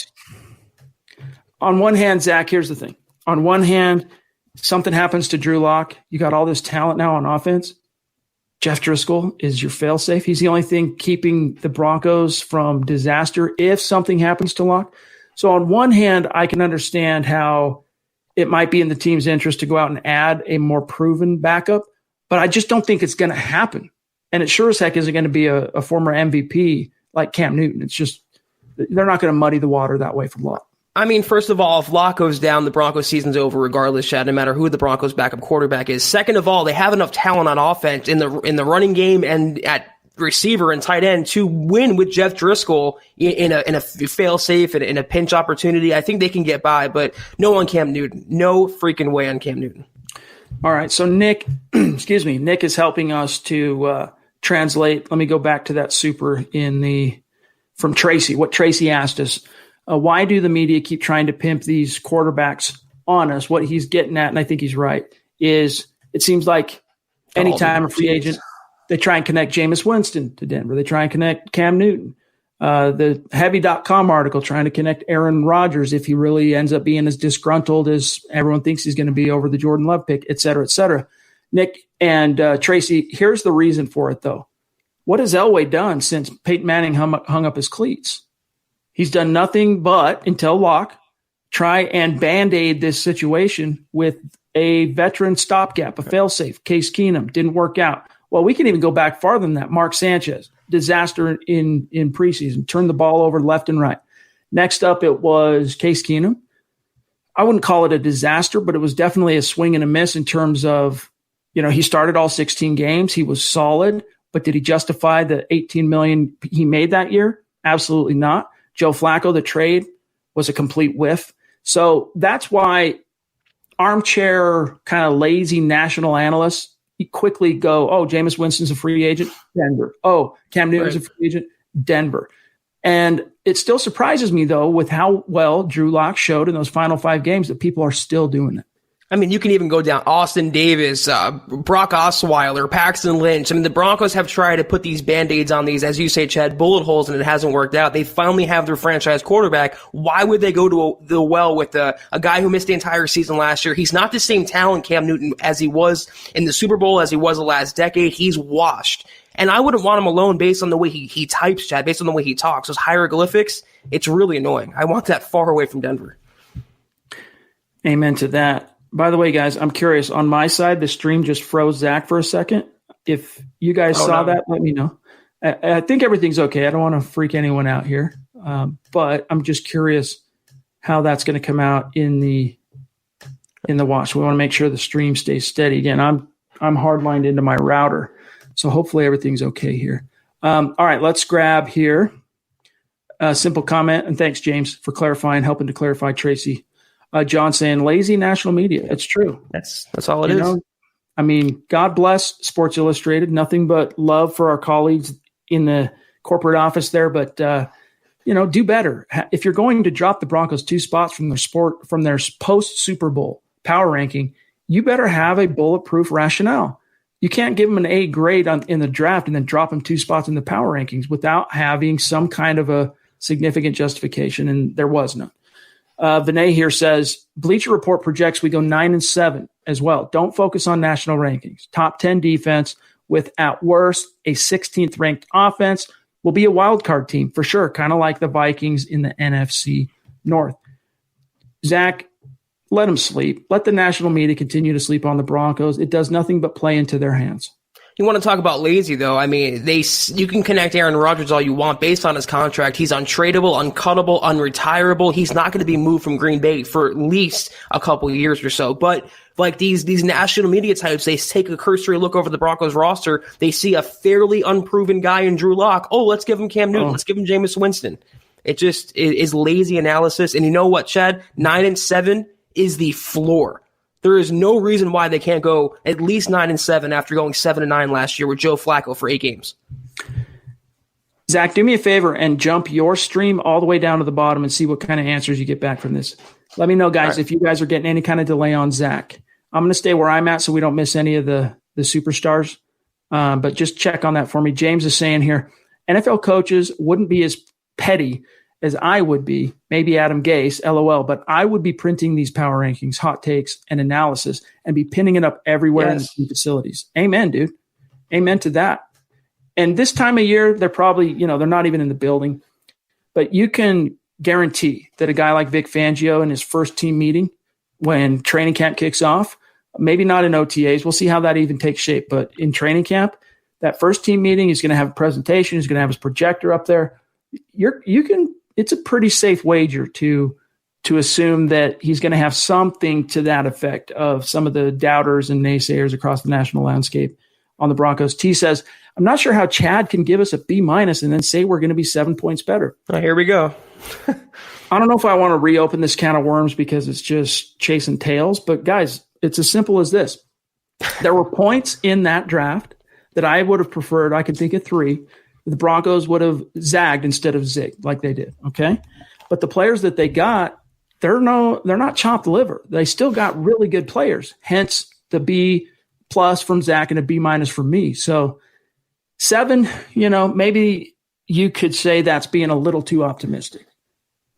On one hand, Zach, here's the thing. On one hand, something happens to Drew Lock. You got all this talent now on offense. Jeff Driscoll is your fail-safe. He's the only thing keeping the Broncos from disaster if something happens to Lock. So on one hand, I can understand how it might be in the team's interest to go out and add a more proven backup, but I just don't think it's going to happen. And it sure as heck isn't going to be a former MVP like Cam Newton. It's just they're not going to muddy the water that way for Lock. I mean, first of all, if Locke goes down, the Broncos season's over regardless, Chad, no matter who the Broncos backup quarterback is. Second of all, they have enough talent on offense in the running game and at receiver and tight end to win with Jeff Driscoll in a fail-safe and in a pinch opportunity. I think they can get by, but no on Cam Newton. No freaking way on Cam Newton. All right, so Nick, Nick is helping us to translate. Let me go back to that super from Tracy. What Tracy asked us. Why do the media keep trying to pimp these quarterbacks on us? What he's getting at, and I think he's right, is it seems like anytime a free agent, they try and connect Jameis Winston to Denver. They try and connect Cam Newton. The Heavy.com article trying to connect Aaron Rodgers if he really ends up being as disgruntled as everyone thinks he's going to be over the Jordan Love pick, et cetera, et cetera. Nick and Tracy, here's the reason for it, though. What has Elway done since Peyton Manning hung up his cleats? He's done nothing but, until Locke, try and Band-Aid this situation with a veteran stopgap, a fail-safe. Case Keenum didn't work out. Well, we can even go back farther than that. Mark Sanchez, disaster in preseason, turned the ball over left and right. Next up, it was Case Keenum. I wouldn't call it a disaster, but it was definitely a swing and a miss in terms of, he started all 16 games. He was solid, but did he justify the $18 million he made that year? Absolutely not. Joe Flacco, the trade, was a complete whiff. So that's why armchair kind of lazy national analysts, you quickly go, oh, Jameis Winston's a free agent, Denver. Oh, Cam Newton's a free agent, Denver. And it still surprises me, though, with how well Drew Lock showed in those final 5 games that people are still doing it. I mean, you can even go down Austin Davis, Brock Osweiler, Paxton Lynch. I mean, the Broncos have tried to put these Band-Aids on these, as you say, Chad, bullet holes, and it hasn't worked out. They finally have their franchise quarterback. Why would they go to the well with a guy who missed the entire season last year? He's not the same talent, Cam Newton, as he was in the Super Bowl, as he was the last decade. He's washed. And I wouldn't want him alone based on the way he types, Chad, based on the way he talks. Those hieroglyphics, it's really annoying. I want that far away from Denver. Amen to that. By the way, guys, I'm curious. On my side, the stream just froze Zach for a second. if you guys saw that, let me know. I think everything's okay. I don't want to freak anyone out here, but I'm just curious how that's going to come out in the watch. We want to make sure the stream stays steady. Again, I'm hardlined into my router, so hopefully everything's okay here. All right, let's grab here a simple comment, and thanks, James, for helping to clarify Tracy. John saying lazy national media. It's true. That's all it is. I mean, God bless Sports Illustrated. Nothing but love for our colleagues in the corporate office there, but do better. If you're going to drop the Broncos 2 spots from their post Super Bowl power ranking, you better have a bulletproof rationale. You can't give them an A grade in the draft and then drop them 2 spots in the power rankings without having some kind of a significant justification, and there was none. Vinay here says, Bleacher Report projects we go 9-7 as well. Don't focus on national rankings. Top 10 defense with, at worst, a 16th ranked offense will be a wild card team for sure, kind of like the Vikings in the NFC North. Zach, let them sleep. Let the national media continue to sleep on the Broncos. It does nothing but play into their hands. You want to talk about lazy, though? I mean, you can connect Aaron Rodgers all you want based on his contract. He's untradeable, uncuttable, unretirable. He's not going to be moved from Green Bay for at least a couple of years or so. But like these national media types, they take a cursory look over the Broncos roster. They see a fairly unproven guy in Drew Lock. Oh, let's give him Cam Newton. Let's give him Jameis Winston. It just is lazy analysis. And you know what, Chad? 9-7 is the floor. There is no reason why they can't go at least 9-7 after going 7-9 last year with Joe Flacco for 8 games. Zach, do me a favor and jump your stream all the way down to the bottom and see what kind of answers you get back from this. Let me know, guys, if you guys are getting any kind of delay on Zach. I'm going to stay where I'm at so we don't miss any of the superstars. But just check on that for me. James is saying here, NFL coaches wouldn't be as petty as I would be, maybe Adam Gase, LOL, but I would be printing these power rankings, hot takes, and analysis and be pinning it up everywhere in the facilities. Amen, dude. Amen to that. And this time of year, they're probably, they're not even in the building, but you can guarantee that a guy like Vic Fangio in his first team meeting when training camp kicks off, maybe not in OTAs, we'll see how that even takes shape, but in training camp, that first team meeting, he's going to have a presentation, he's going to have his projector up there. It's a pretty safe wager to assume that he's going to have something to that effect of some of the doubters and naysayers across the national landscape on the Broncos. T says, I'm not sure how Chad can give us a B- and then say we're going to be 7 points better. Oh, here we go. I don't know if I want to reopen this can of worms because it's just chasing tails, but guys, it's as simple as this. There were points in that draft that I would have preferred. I could think of 3. The Broncos would have zagged instead of zigged like they did, okay? But the players that they got, they're not chopped liver. They still got really good players, hence the B+ from Zach and a B- from me. So 7, maybe you could say that's being a little too optimistic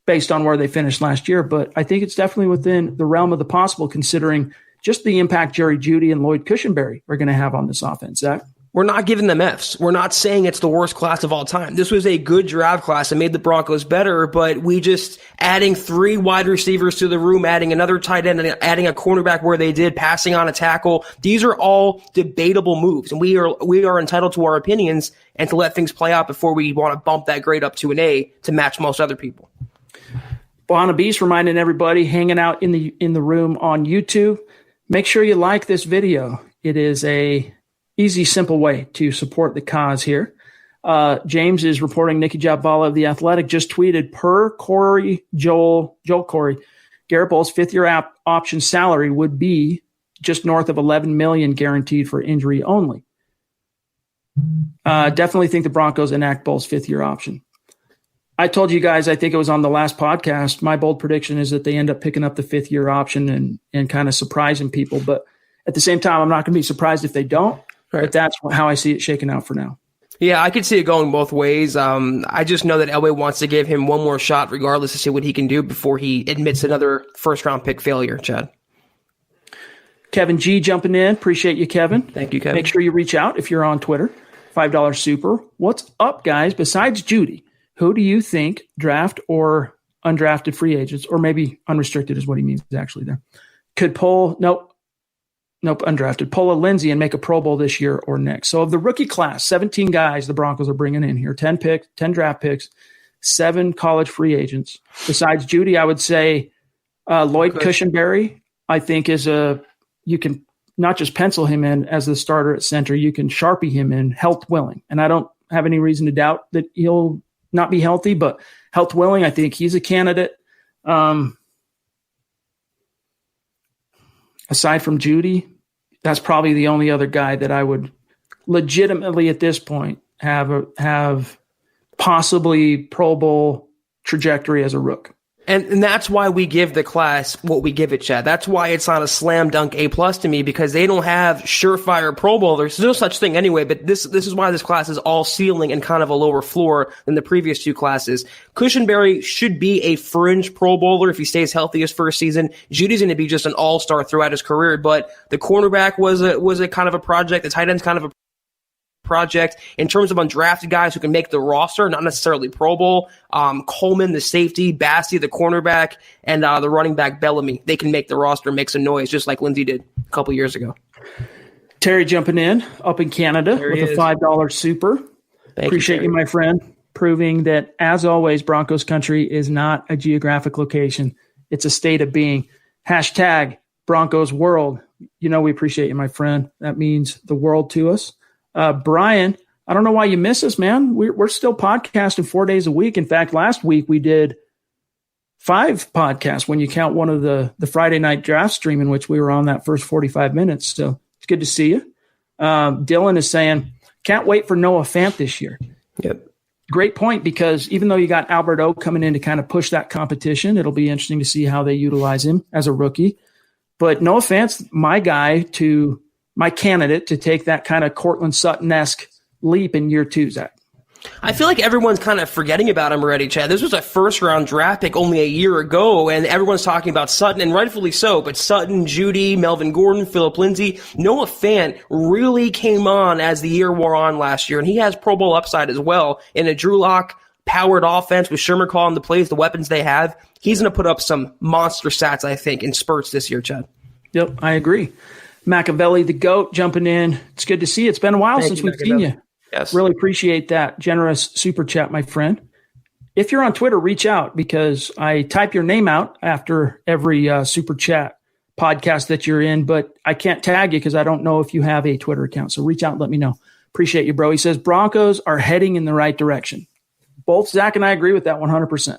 based on where they finished last year, but I think it's definitely within the realm of the possible considering just the impact Jerry Jeudy and Lloyd Cushenberry are going to have on this offense, Zach. We're not giving them Fs. We're not saying it's the worst class of all time. This was a good draft class and made the Broncos better, but we just adding 3 wide receivers to the room, adding another tight end, and adding a cornerback where they did, passing on a tackle. These are all debatable moves, and we are entitled to our opinions and to let things play out before we want to bump that grade up to an A to match most other people. Bona Beast reminding everybody hanging out in the room on YouTube, make sure you like this video. It is a easy, simple way to support the cause here. James is reporting Nicky Jabvala of The Athletic just tweeted, per Joel Corey, Garrett Bowles' 5th-year option salary would be just north of $11 million guaranteed for injury only. Definitely think the Broncos enact Bowles' 5th-year option. I told you guys, I think it was on the last podcast, my bold prediction is that they end up picking up the 5th-year option and kind of surprising people. But at the same time, I'm not going to be surprised if they don't. Right. But that's how I see it shaking out for now. Yeah, I could see it going both ways. I just know that Elway wants to give him one more shot regardless to see what he can do before he admits another first-round pick failure, Chad. Kevin G jumping in. Appreciate you, Kevin. Thank you, Kevin. Make sure you reach out if you're on Twitter. $5 super. What's up, guys? Besides Jeudy, who do you think draft or undrafted free agents, or maybe unrestricted is what he means actually there, could pull – nope, undrafted. Pull a Lindsey and make a Pro Bowl this year or next. So of the rookie class, 17 guys the Broncos are bringing in here, 10 draft picks, 7 college free agents. Besides Judy, I would say Lloyd Cushenberry, I think you can not just pencil him in as the starter at center, you can Sharpie him in health willing. And I don't have any reason to doubt that he'll not be healthy, but health willing, I think he's a candidate. Aside from Judy, that's probably the only other guy that I would legitimately at this point have possibly Pro Bowl trajectory as a rook. And that's why we give the class what we give it, Chad. That's why it's not a slam dunk A+ to me, because they don't have surefire Pro Bowlers. There's no such thing anyway, but this is why this class is all ceiling and kind of a lower floor than the previous 2 classes. Cushenberry should be a fringe Pro Bowler if he stays healthy his first season. Judy's going to be just an all-star throughout his career, but the cornerback was a kind of a project. The tight end's kind of a project. In terms of undrafted guys who can make the roster, not necessarily Pro Bowl, Coleman, the safety, Basti, the cornerback, and the running back Bellamy, they can make the roster and make some noise, just like Lindsey did a couple years ago. Terry jumping in up in Canada with a $5 super. Appreciate you, my friend, proving that, as always, Broncos country is not a geographic location. It's a state of being. # Broncos world. We appreciate you, my friend. That means the world to us. Brian, I don't know why you miss us, man. We're still podcasting 4 days a week. In fact, last week we did 5 podcasts when you count one of the Friday night draft stream in which we were on that first 45 minutes. So it's good to see you. Dylan is saying, can't wait for Noah Fant this year. Yep. Great point, because even though you got Albert O coming in to kind of push that competition, it'll be interesting to see how they utilize him as a rookie. But Noah Fant's my candidate to take that kind of Cortland Sutton-esque leap in year 2, Zach. I feel like everyone's kind of forgetting about him already, Chad. This was a first-round draft pick only a year ago, and everyone's talking about Sutton, and rightfully so. But Sutton, Judy, Melvin Gordon, Phillip Lindsay, Noah Fant really came on as the year wore on last year, and he has Pro Bowl upside as well. In a Drew Lock-powered offense with Shermer calling the plays, the weapons they have, he's going to put up some monster stats, I think, in spurts this year, Chad. Yep, I agree. Machiavelli, the GOAT, jumping in. It's good to see you. It's been a while since we've seen you. Yes. Really appreciate that generous super chat, my friend. If you're on Twitter, reach out, because I type your name out after every super chat podcast that you're in, but I can't tag you because I don't know if you have a Twitter account. So reach out and let me know. Appreciate you, bro. He says Broncos are heading in the right direction. Both Zach and I agree with that 100%.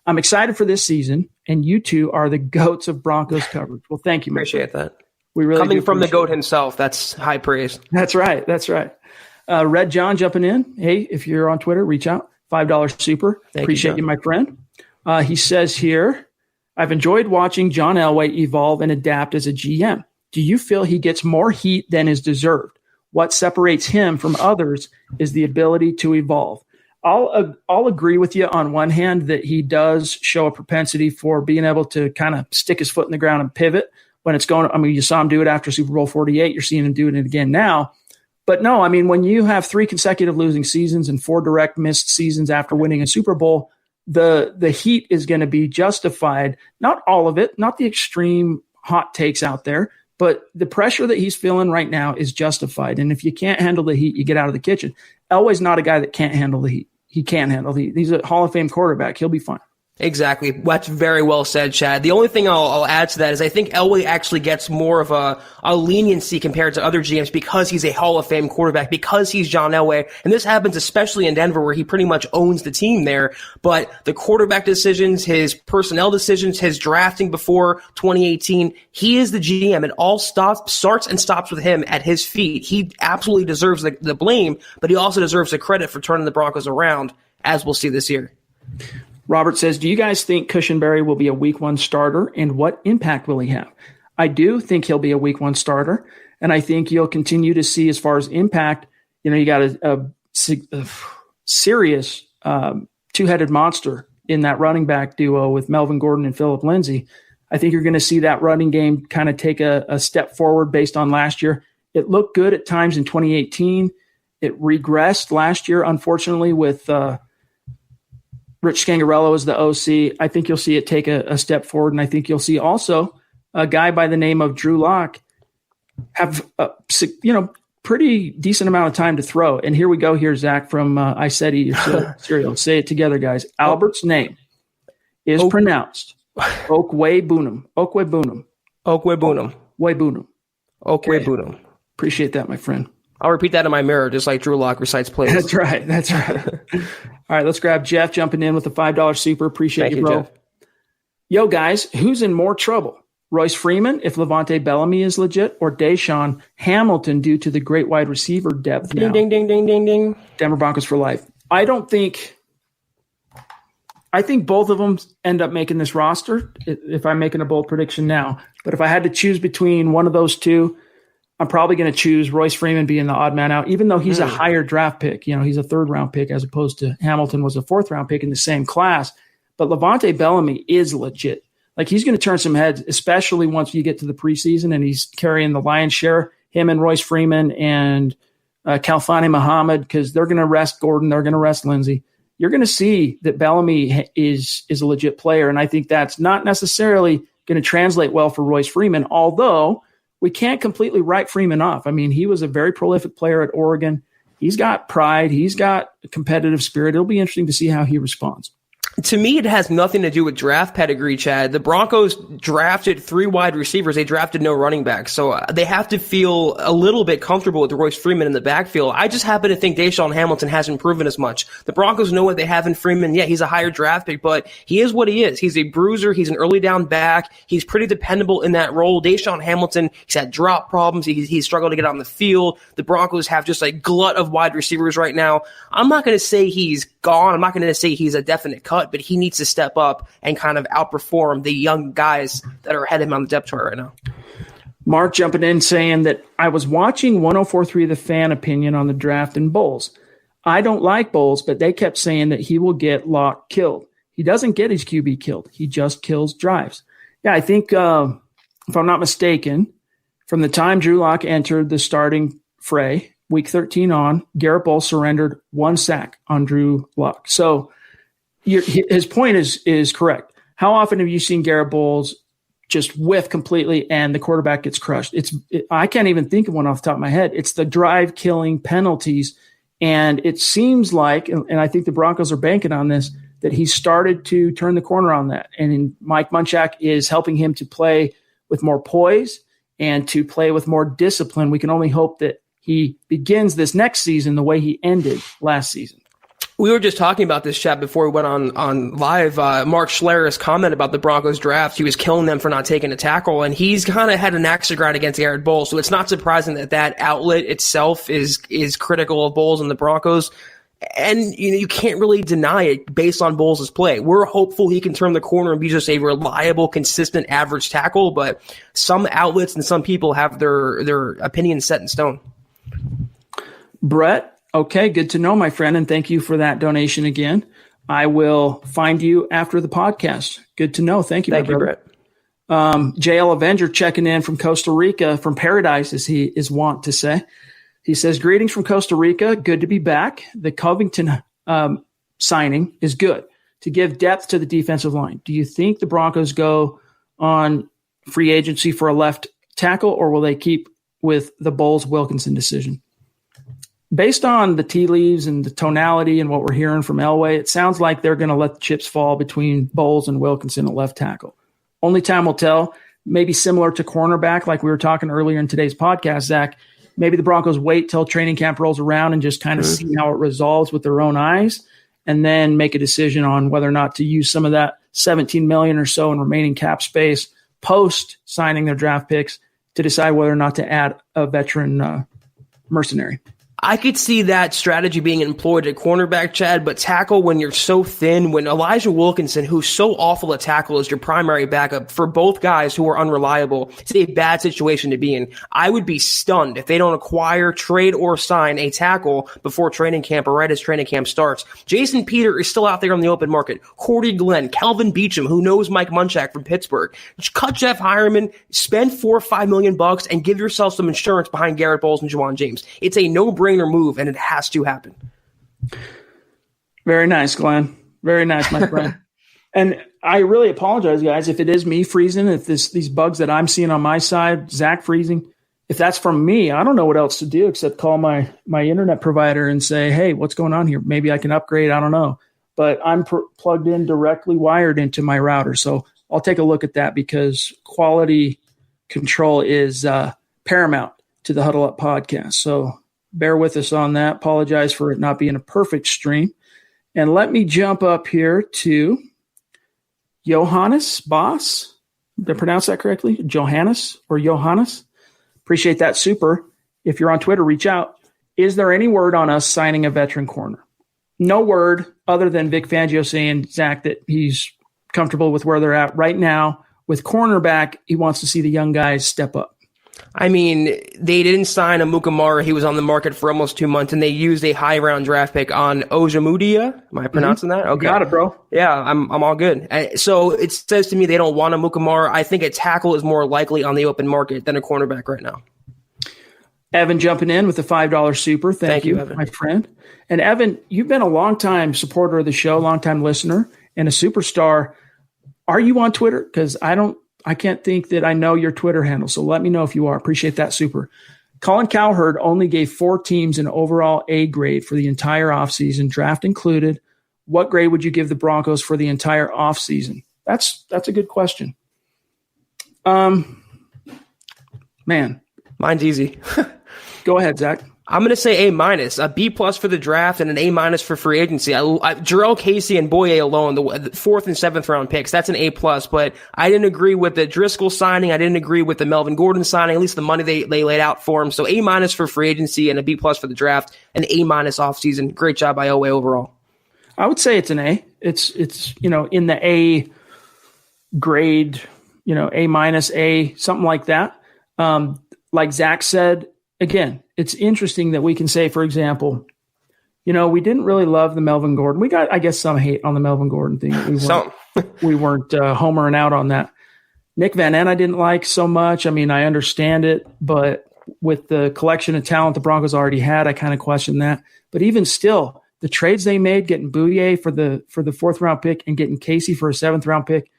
I'm excited for this season, and you two are the GOATs of Broncos coverage. Well, thank you, my Appreciate friend. that. We really coming from the GOAT himself, that's high praise. That's right. Red John jumping in. Hey, if you're on Twitter, reach out. $5 super. Appreciate you, my friend. He says here, I've enjoyed watching John Elway evolve and adapt as a GM. Do you feel he gets more heat than is deserved? What separates him from others is the ability to evolve. I'll agree with you on one hand that he does show a propensity for being able to kind of stick his foot in the ground and pivot when it's going. I mean, you saw him do it after Super Bowl 48. You're seeing him do it again now. But no, I mean, when you have 3 consecutive losing seasons and 4 direct missed seasons after winning a Super Bowl, the heat is going to be justified. Not all of it, not the extreme hot takes out there, but the pressure that he's feeling right now is justified. And if you can't handle the heat, you get out of the kitchen. Elway's not a guy that can't handle the heat. He can handle the heat. He's a Hall of Fame quarterback. He'll be fine. Exactly. That's very well said, Chad. The only thing I'll add to that is I think Elway actually gets more of a leniency compared to other GMs because he's a Hall of Fame quarterback, because he's John Elway. And this happens especially in Denver, where he pretty much owns the team there. But the quarterback decisions, his personnel decisions, his drafting before 2018, he is the GM. It all starts and stops with him at his feet. He absolutely deserves the blame, but he also deserves the credit for turning the Broncos around, as we'll see this year. Robert says, do you guys think Cushenberry will be a week 1 starter, and what impact will he have? I do think he'll be a week 1 starter, and I think you'll continue to see, as far as impact, you got a serious 2-headed monster in that running back duo with Melvin Gordon and Phillip Lindsay. I think you're going to see that running game kind of take a step forward based on last year. It looked good at times in 2018. It regressed last year, unfortunately, with Rich Scangarello as the OC. I think you'll see it take a step forward, and I think you'll see also a guy by the name of Drew Lock have pretty decent amount of time to throw. And here we go here, Zach, from I Said Eat Your Cereal. Say it together, guys. Albert's name is pronounced Okwebunam. Okwebunam. Okwebunam. Okwebunam. Okwebunam. Appreciate that, my friend. I'll repeat that in my mirror, just like Drew Lock recites plays. That's right. All right, let's grab Jeff jumping in with the $5 super. Appreciate you, bro. Jeff. Yo, guys, who's in more trouble? Royce Freeman, if Levante Bellamy is legit, or Deshaun Hamilton due to the great wide receiver depth now? Ding, ding, ding, ding, ding. Denver Broncos for life. I think both of them end up making this roster if I'm making a bold prediction now. But if I had to choose between one of those two, I'm probably going to choose Royce Freeman being the odd man out, even though he's a higher draft pick. He's a third-round pick as opposed to Hamilton was a fourth-round pick in the same class. But Levante Bellamy is legit. Like, he's going to turn some heads, especially once you get to the preseason and he's carrying the lion's share, him and Royce Freeman and Khalfani Muhammad, because they're going to rest Gordon. They're going to rest Lindsey. You're going to see that Bellamy is a legit player, and I think that's not necessarily going to translate well for Royce Freeman, although we can't completely write Freeman off. I mean, he was a very prolific player at Oregon. He's got pride. He's got a competitive spirit. It'll be interesting to see how he responds. To me, it has nothing to do with draft pedigree, Chad. The Broncos drafted 3 wide receivers. They drafted no running backs. So they have to feel a little bit comfortable with Royce Freeman in the backfield. I just happen to think Deshaun Hamilton hasn't proven as much. The Broncos know what they have in Freeman. Yeah, he's a higher draft pick, but he is what he is. He's a bruiser. He's an early down back. He's pretty dependable in that role. Deshaun Hamilton, he's had drop problems. He's struggled to get on the field. The Broncos have just a glut of wide receivers right now. I'm not going to say he's gone. I'm not going to say he's a definite cut, but he needs to step up and kind of outperform the young guys that are ahead of him on the depth chart right now. Mark jumping in saying that I was watching 104.3 The Fan opinion on the draft and Bowles. I don't like Bowles, but they kept saying that he will get Locke killed. He doesn't get his QB killed. He just kills drives. Yeah, I think, if I'm not mistaken, from the time Drew Lock entered the starting fray, week 13 on, Garrett Bowles surrendered 1 sack on Drew Lock. So his point is correct. How often have you seen Garrett Bowles just whiff completely and the quarterback gets crushed? I can't even think of one off the top of my head. It's the drive-killing penalties, and it seems like, and I think the Broncos are banking on this, that he started to turn the corner on that. And Mike Munchak is helping him to play with more poise and to play with more discipline. We can only hope that he begins this next season the way he ended last season. We were just talking about this, chat, before we went on live. Mark Schler's comment about the Broncos draft, he was killing them for not taking a tackle, and he's kind of had an axe to grind against Garrett Bowles. So it's not surprising that outlet itself is critical of Bowles and the Broncos. And you can't really deny it based on Bowles' play. We're hopeful he can turn the corner and be just a reliable, consistent, average tackle, but some outlets and some people have their opinions set in stone. Brett, okay, good to know, my friend, and thank you for that donation again. I will find you after the podcast. Good to know. Thank you, Thank you, Brett. JL Avenger checking in from Costa Rica, from paradise, as he is wont to say. He says, greetings from Costa Rica. Good to be back. The Covington signing is good to give depth to the defensive line. Do you think the Broncos go on free agency for a left tackle, or will they keep with the Bowles-Wilkinson decision? Based on the tea leaves and the tonality and what we're hearing from Elway, it sounds like they're going to let the chips fall between Bowles and Wilkinson at left tackle. Only time will tell. Maybe similar to cornerback, like we were talking earlier in today's podcast, Zach. Maybe the Broncos wait till training camp rolls around and just kind of see how it resolves with their own eyes, and then make a decision on whether or not to use some of that $17 million or so in remaining cap space post signing their draft picks to decide whether or not to add a veteran mercenary. I could see that strategy being employed at cornerback, Chad, but tackle, when you're so thin, when Elijah Wilkinson, who's so awful at tackle, is your primary backup for both guys who are unreliable, it's a bad situation to be in. I would be stunned if they don't acquire, trade, or sign a tackle before training camp or right as training camp starts. Jason Peter is still out there on the open market. Cordy Glenn, Calvin Beachum, who knows Mike Munchak from Pittsburgh. Cut Jeff Hireman, spend $4 or $5 million, and give yourself some insurance behind Garrett Bowles and Juwan James. It's a no-brainer move, and it has to happen. Very nice, Glenn. Very nice, my friend. And I really apologize, guys, if it is me freezing, if these bugs that I'm seeing on my side, Zach freezing. if that's from me, I don't know what else to do except call my internet provider and say, hey, what's going on here? Maybe I can upgrade. I don't know. But I'm plugged in directly wired into my router. So I'll take a look at that because quality control is paramount to the Huddle Up podcast. So bear with us on that. Apologize for it not being a perfect stream. And let me jump up here to Johannes Boss. Did I pronounce that correctly? Johannes or Johannes? Appreciate that. Super. If you're on Twitter, reach out. Is there any word on us signing a veteran corner? No word other than Vic Fangio saying, Zach, that he's comfortable with where they're at right now. With cornerback, he wants to see the young guys step up. I mean, they didn't sign Amukamara. He was on the market for almost 2 months, and they used a high-round draft pick on Ojemudia. Am I pronouncing that? Okay. You got it, bro. Yeah, I'm all good. So it says to me they don't want Amukamara. I think a tackle is more likely on the open market than a cornerback right now. Evan jumping in with the $5 super. Thank you, Evan. My friend. And Evan, you've been a long-time supporter of the show, long-time listener, and a superstar. Are you on Twitter? Because I can't think that I know your Twitter handle, so let me know if you are. Appreciate that, super. Colin Cowherd only gave 4 teams an overall A grade for the entire offseason, draft included. What grade would you give the Broncos for the entire offseason? That's a good question. Man. Mine's easy. Go ahead, Zach. I'm going to say A-, a B+ for the draft and an A- for free agency. Jarrell Casey and Boye alone, the 4th and 7th round picks, that's an A+, but I didn't agree with the Driscoll signing. I didn't agree with the Melvin Gordon signing, at least the money they laid out for him. So A- for free agency and a B+ for the draft, and A- offseason. Great job by Owe overall. I would say it's an A. It's in the A grade, A-, A, something like that. Like Zach said, again, it's interesting that we can say, for example, we didn't really love the Melvin Gordon. We got, I guess, some hate on the Melvin Gordon thing. We weren't homering out on that. Nick Van Ent I didn't like so much. I mean, I understand it, but with the collection of talent the Broncos already had, I kind of questioned that. But even still, the trades they made, getting Bouye for the 4th round pick and getting Casey for a 7th round pick,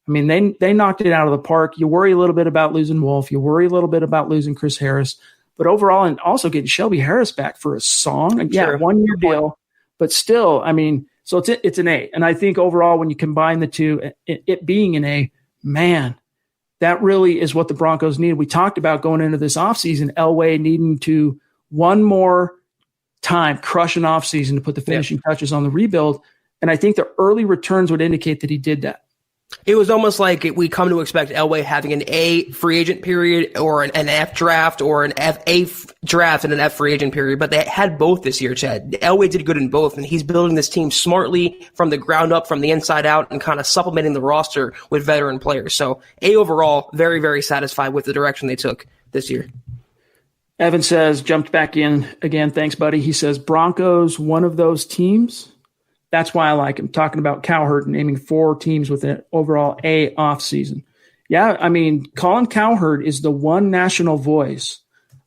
I mean, they knocked it out of the park. You worry a little bit about losing Wolf. You worry a little bit about losing Chris Harris. But overall, and also getting Shelby Harris back for a song. And yeah, 1-year deal. But still, I mean, so it's an A. And I think overall, when you combine the two, it being an A, man, that really is what the Broncos needed. We talked about going into this offseason, Elway needing to one more time crush an offseason to put the finishing touches on the rebuild. And I think the early returns would indicate that he did that. It was almost like we come to expect Elway having an A free agent period or an F draft or an A draft and an F free agent period, but they had both this year, Chad. Elway did good in both, and he's building this team smartly from the ground up, from the inside out, and kind of supplementing the roster with veteran players. So A overall, very, very satisfied with the direction they took this year. Evan says, jumped back in again. Thanks, buddy. He says, Broncos, one of those teams. That's why I like him. Talking about Cowherd, naming 4 teams with an overall A offseason. Yeah, I mean, Colin Cowherd is the one national voice,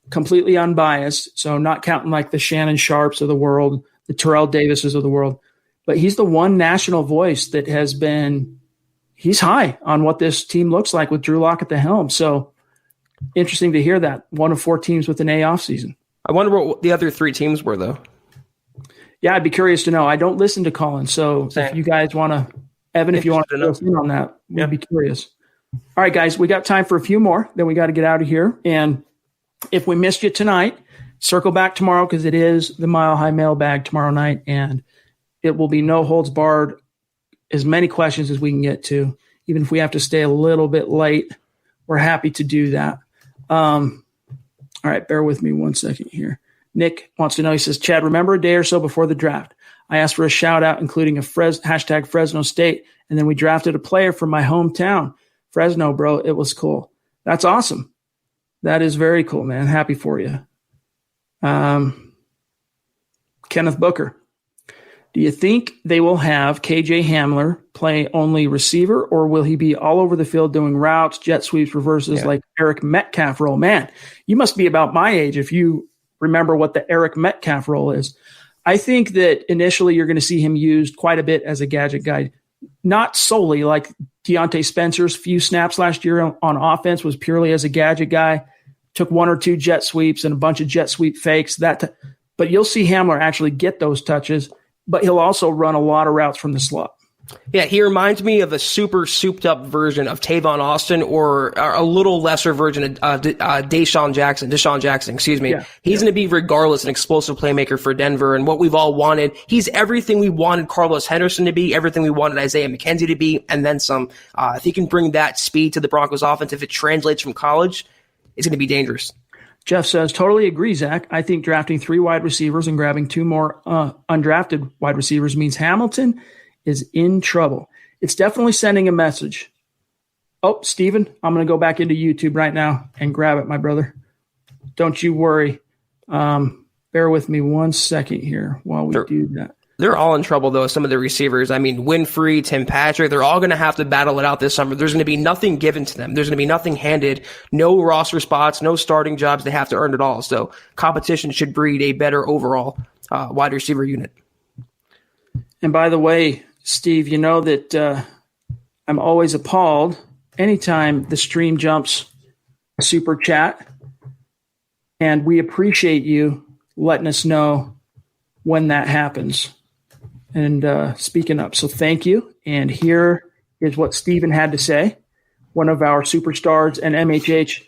completely unbiased, so not counting like the Shannon Sharps of the world, the Terrell Davises of the world, but he's the one national voice that has been – he's high on what this team looks like with Drew Lock at the helm. So interesting to hear that. One of 4 teams with an A offseason. I wonder what the other 3 teams were, though. Yeah, I'd be curious to know. I don't listen to Colin, so if you guys want to, Evan, if you want to listen in on that, we'd be curious. All right, guys, we got time for a few more. Then we got to get out of here. And if we missed you tonight, circle back tomorrow because it is the Mile High Mailbag tomorrow night, and it will be no holds barred. As many questions as we can get to, even if we have to stay a little bit late, we're happy to do that. All right, bear with me one second here. Nick wants to know, he says, Chad, remember a day or so before the draft, I asked for a shout out, including a hashtag Fresno State. And then we drafted a player from my hometown, Fresno, bro. It was cool. That's awesome. That is very cool, man. Happy for you. Kenneth Booker. Do you think they will have KJ Hamler play only receiver, or will he be all over the field doing routes, jet sweeps, reverses like Eric Metcalf role? Man, you must be about my age if you remember what the Eric Metcalf role is. I think that initially you're going to see him used quite a bit as a gadget guy, not solely like Deontay Spencer's few snaps last year on offense was purely as a gadget guy. took one or two jet sweeps and a bunch of jet sweep fakes. But you'll see Hamler actually get those touches, but he'll also run a lot of routes from the slot. Yeah, he reminds me of a super souped-up version of Tavon Austin, or a little lesser version of Deshaun Jackson, excuse me. Yeah. He's going to be, regardless, an explosive playmaker for Denver, and what we've all wanted. He's everything we wanted Carlos Henderson to be, everything we wanted Isaiah McKenzie to be, and then some. If he can bring that speed to the Broncos offense, if it translates from college, it's going to be dangerous. Jeff says, totally agree, Zach. I think drafting 3 wide receivers and grabbing 2 more undrafted wide receivers means Hamilton is in trouble. It's definitely sending a message. Oh, Steven, I'm going to go back into YouTube right now and grab it, my brother. Don't you worry. Bear with me 1 second here while we do that. They're all in trouble, though, some of the receivers. I mean, Winfrey, Tim Patrick, they're all going to have to battle it out this summer. There's going to be nothing given to them. There's going to be nothing handed, no roster spots, no starting jobs. They have to earn it all. So competition should breed a better overall wide receiver unit. And by the way, Steve, you know that I'm always appalled anytime the stream jumps a super chat, and we appreciate you letting us know when that happens and speaking up. So thank you. And here is what Steven had to say, one of our superstars and MHH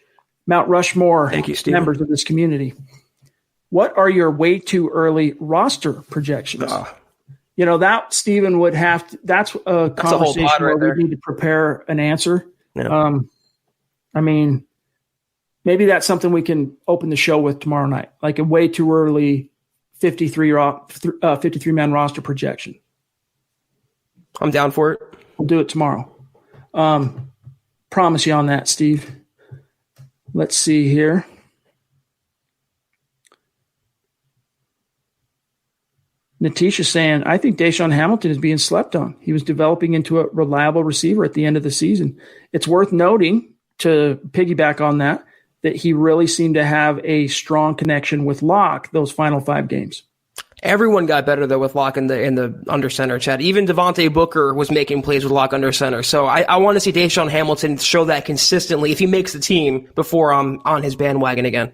Mount Rushmore members of this community. What are your way too early roster projections? You know, that Steven would have to, that's a conversation where we need to prepare an answer. Yeah. I mean, maybe that's something we can open the show with tomorrow night, like a way too early 53-man roster projection. I'm down for it. We'll do it tomorrow. Promise you on that, Steve. Let's see here. Natisha saying, I think Deshaun Hamilton is being slept on. He was developing into a reliable receiver at the end of the season. It's worth noting, to piggyback on that he really seemed to have a strong connection with Locke those final 5 games. Everyone got better, though, with Locke in the under center, Chad. Even Devontae Booker was making plays with Locke under center. So I want to see Deshaun Hamilton show that consistently if he makes the team before I'm on his bandwagon again.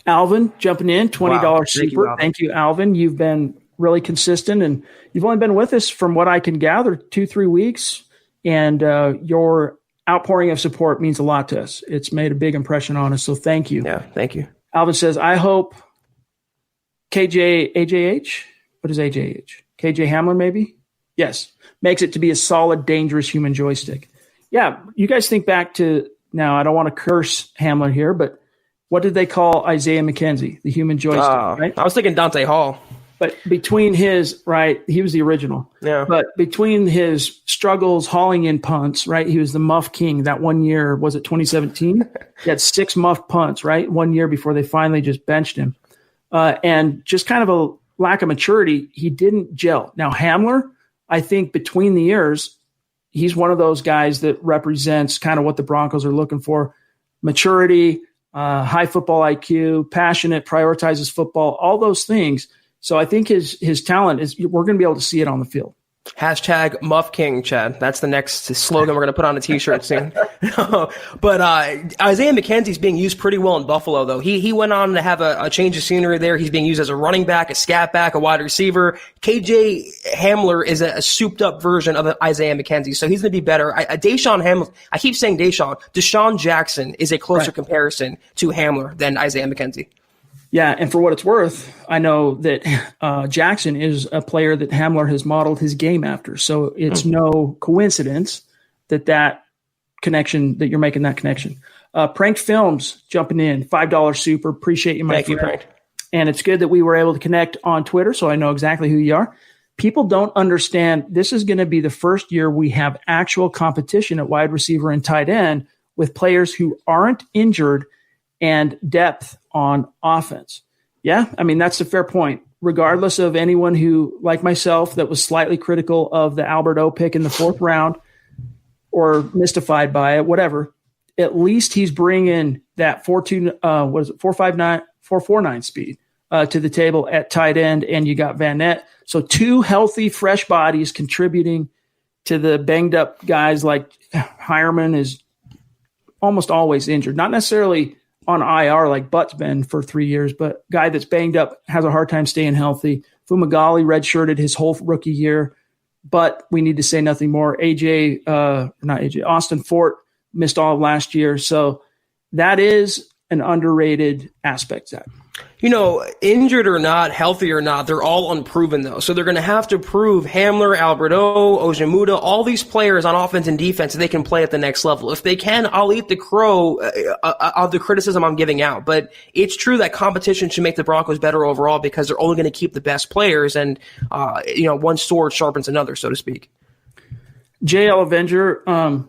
Alvin jumping in, $20 super. Thank you, Alvin. You've been really consistent, and you've only been with us, from what I can gather, 2-3 weeks, and your outpouring of support means a lot to us. It's made a big impression on us, so thank you. Yeah, thank you. Alvin says, I hope AJH? What is AJH? KJ Hamler, maybe? Yes. Makes it to be a solid, dangerous human joystick. Yeah, you guys think back to, now I don't want to curse Hamler here, but what did they call Isaiah McKenzie? The human joystick, right? I was thinking Dante Hall. But between his, right, he was the original. Yeah. But between his struggles hauling in punts, right, he was the muff king that one year, was it 2017? He had 6 muff punts, right, 1 year before they finally just benched him. And just kind of a lack of maturity, he didn't gel. Now, Hamler, I think between the years, he's one of those guys that represents kind of what the Broncos are looking for. Maturity, high football IQ, passionate, prioritizes football, all those things. So I think his talent is, we're going to be able to see it on the field. Hashtag Muff King, Chad. That's the next slogan we're going to put on a t-shirt soon. But Isaiah McKenzie's being used pretty well in Buffalo, though. He went on to have a change of scenery there. He's being used as a running back, a scat back, a wide receiver. KJ Hamler is a souped-up version of Isaiah McKenzie, so he's going to be better. Deshaun Hamler, I keep saying Deshaun Jackson is a closer comparison to Hamler than Isaiah McKenzie. Yeah, and for what it's worth, I know that Jackson is a player that Hamler has modeled his game after. So it's no coincidence that connection, that you're making that connection. Pranked Films jumping in, $5 super. Appreciate you, my friend. Thank you, Pranked. And it's good that we were able to connect on Twitter, so I know exactly who you are. People don't understand, this is going to be the first year we have actual competition at wide receiver and tight end with players who aren't injured and depth on offense. Yeah, I mean, that's a fair point. Regardless of anyone who, like myself, that was slightly critical of the Albert O pick in the 4th round or mystified by it, whatever, at least he's bringing that 449 speed to the table at tight end, and you got Van Nett. So 2 healthy, fresh bodies contributing to the banged-up guys like Hireman is almost always injured. Not necessarily on IR like Butt's been for 3 years, but guy that's banged up, has a hard time staying healthy. Fumagalli redshirted his whole rookie year, but we need to say nothing more. Austin Fort missed all of last year. So that is an underrated aspect, Zach. Injured or not, healthy or not, they're all unproven, though. So they're going to have to prove Hamler, Alberto, Ojemuda, all these players on offense and defense, they can play at the next level. If they can, I'll eat the crow of the criticism I'm giving out. But it's true that competition should make the Broncos better overall because they're only going to keep the best players. And, one sword sharpens another, so to speak. JL Avenger, I'm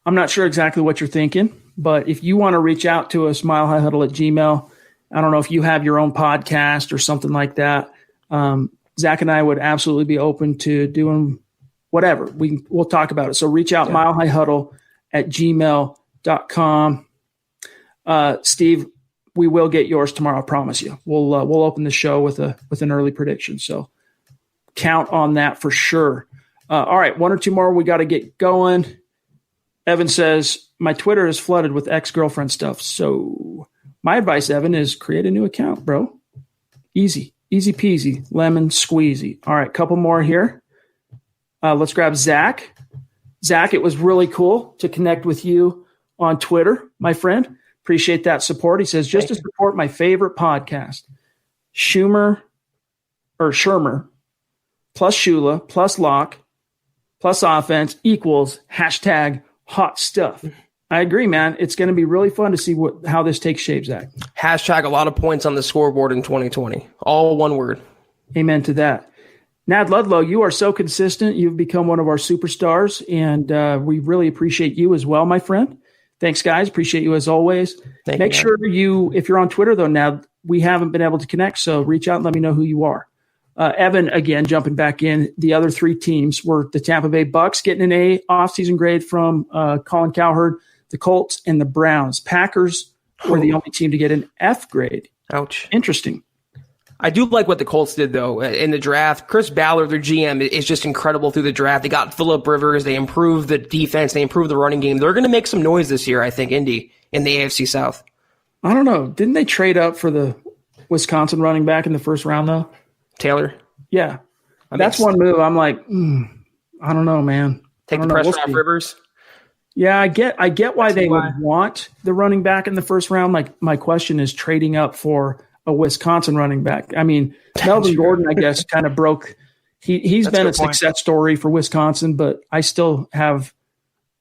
not sure exactly what you're thinking, but if you want to reach out to us, milehighhuddle@gmail.com. I don't know if you have your own podcast or something like that. Zach and I would absolutely be open to doing whatever. We'll talk about it. So reach out, milehighhuddle@gmail.com. Steve, we will get yours tomorrow. I promise you. We'll open the show with an early prediction. So count on that for sure. All right, one or two more. We got to get going. Evan says, my Twitter is flooded with ex-girlfriend stuff. So my advice, Evan, is create a new account, bro. Easy peasy, lemon squeezy. All right, couple more here. Let's grab Zach. Zach, it was really cool to connect with you on Twitter, my friend. Appreciate that support. He says, just to support my favorite podcast, Shermer plus Shula plus Locke plus offense equals # hot stuff. I agree, man. It's going to be really fun to see how this takes shape, Zach. # a lot of points on the scoreboard in 2020. All one word. Amen to that. Nad Ludlow, you are so consistent. You've become one of our superstars, and we really appreciate you as well, my friend. Thanks, guys. Appreciate you as always. Make sure if you're on Twitter, though, Nad, we haven't been able to connect, so reach out and let me know who you are. Evan, again, jumping back in, the other three teams were the Tampa Bay Bucks getting an A offseason grade from Colin Cowherd, the Colts, and the Browns. Packers were the only team to get an F grade. Ouch. Interesting. I do like what the Colts did, though, in the draft. Chris Ballard, their GM, is just incredible through the draft. They got Phillip Rivers. They improved the defense. They improved the running game. They're going to make some noise this year, I think, Indy, in the AFC South. I don't know. Didn't they trade up for the Wisconsin running back in the first round, though? Taylor? Yeah. That's one move. I'm like, I don't know, man. Take the pressure off Rivers? Yeah, I get why they would want the running back in the first round. Like, my question is trading up for a Wisconsin running back. I mean, Melvin Gordon, I guess, kind of broke. He's been a success story for Wisconsin, but I still have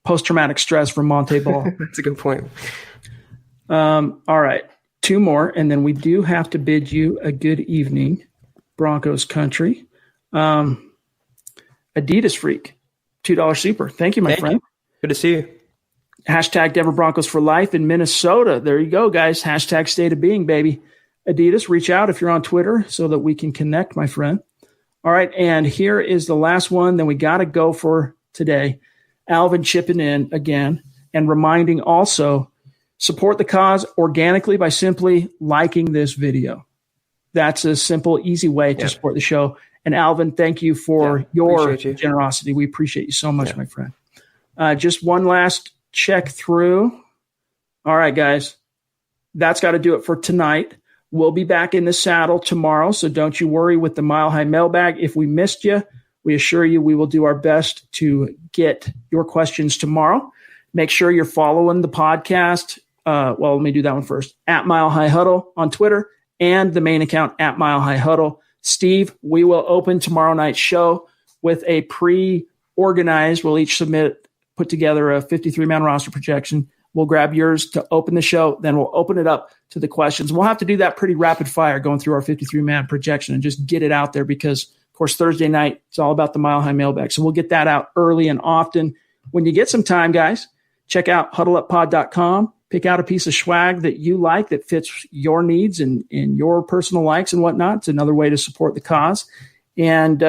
post-traumatic stress from Monte Ball. That's a good point. All right, two more, and then we do have to bid you a good evening, Broncos country. Adidas Freak, $2 super. Thank you, my friend. Good to see you. # Denver Broncos for life in Minnesota. There you go, guys. # state of being, baby. Adidas, reach out if you're on Twitter so that we can connect, my friend. All right, and here is the last one. Then we got to go for today. Alvin chipping in again and reminding also, support the cause organically by simply liking this video. That's a simple, easy way to support the show. And Alvin, thank you for your generosity. We appreciate you so much, my friend. Just one last check through. All right, guys. That's got to do it for tonight. We'll be back in the saddle tomorrow, so don't you worry with the Mile High mailbag. If we missed you, we assure you we will do our best to get your questions tomorrow. Make sure you're following the podcast. Let me do that one first. @ Mile High Huddle on Twitter and the main account @ Mile High Huddle. Steve, we will open tomorrow night's show with a pre-organized. We'll each put together a 53-man roster projection. We'll grab yours to open the show. Then we'll open it up to the questions. We'll have to do that pretty rapid fire going through our 53-man projection and just get it out there because, of course, Thursday night, it's all about the Mile High mailbag. So we'll get that out early and often. When you get some time, guys, check out huddleuppod.com. Pick out a piece of swag that you like that fits your needs and your personal likes and whatnot. It's another way to support the cause. And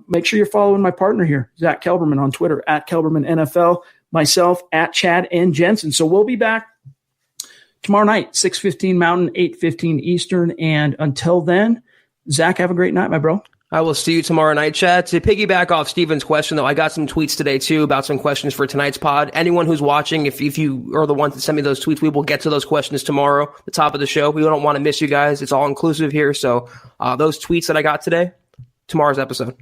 make sure you're following my partner here, Zack Kelberman, on Twitter, @KelbermanNFL. Myself, @Chad and Jensen. So we'll be back tomorrow night, 6:15 Mountain, 8:15 Eastern. And until then, Zach, have a great night, my bro. I will see you tomorrow night, Chad. To piggyback off Steven's question, though, I got some tweets today, too, about some questions for tonight's pod. Anyone who's watching, if you are the ones that send me those tweets, we will get to those questions tomorrow, the top of the show. We don't want to miss you guys. It's all inclusive here. So those tweets that I got today, tomorrow's episode.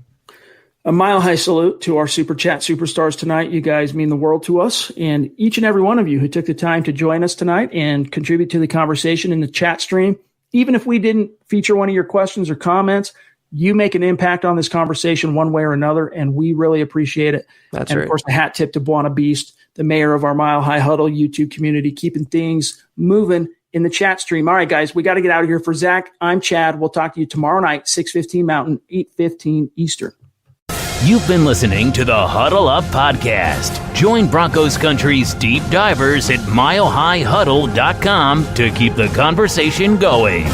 A mile-high salute to our Super Chat superstars tonight. You guys mean the world to us. And each and every one of you who took the time to join us tonight and contribute to the conversation in the chat stream. Even if we didn't feature one of your questions or comments, you make an impact on this conversation one way or another, and we really appreciate it. That's and, right. Of course, a hat tip to Buona Beast, the mayor of our Mile High Huddle YouTube community, keeping things moving in the chat stream. All right, guys, we got to get out of here. For Zach, I'm Chad. We'll talk to you tomorrow night, 6:15 Mountain, 8:15 Eastern. You've been listening to the Huddle Up Podcast. Join Broncos Country's deep divers at milehighhuddle.com to keep the conversation going.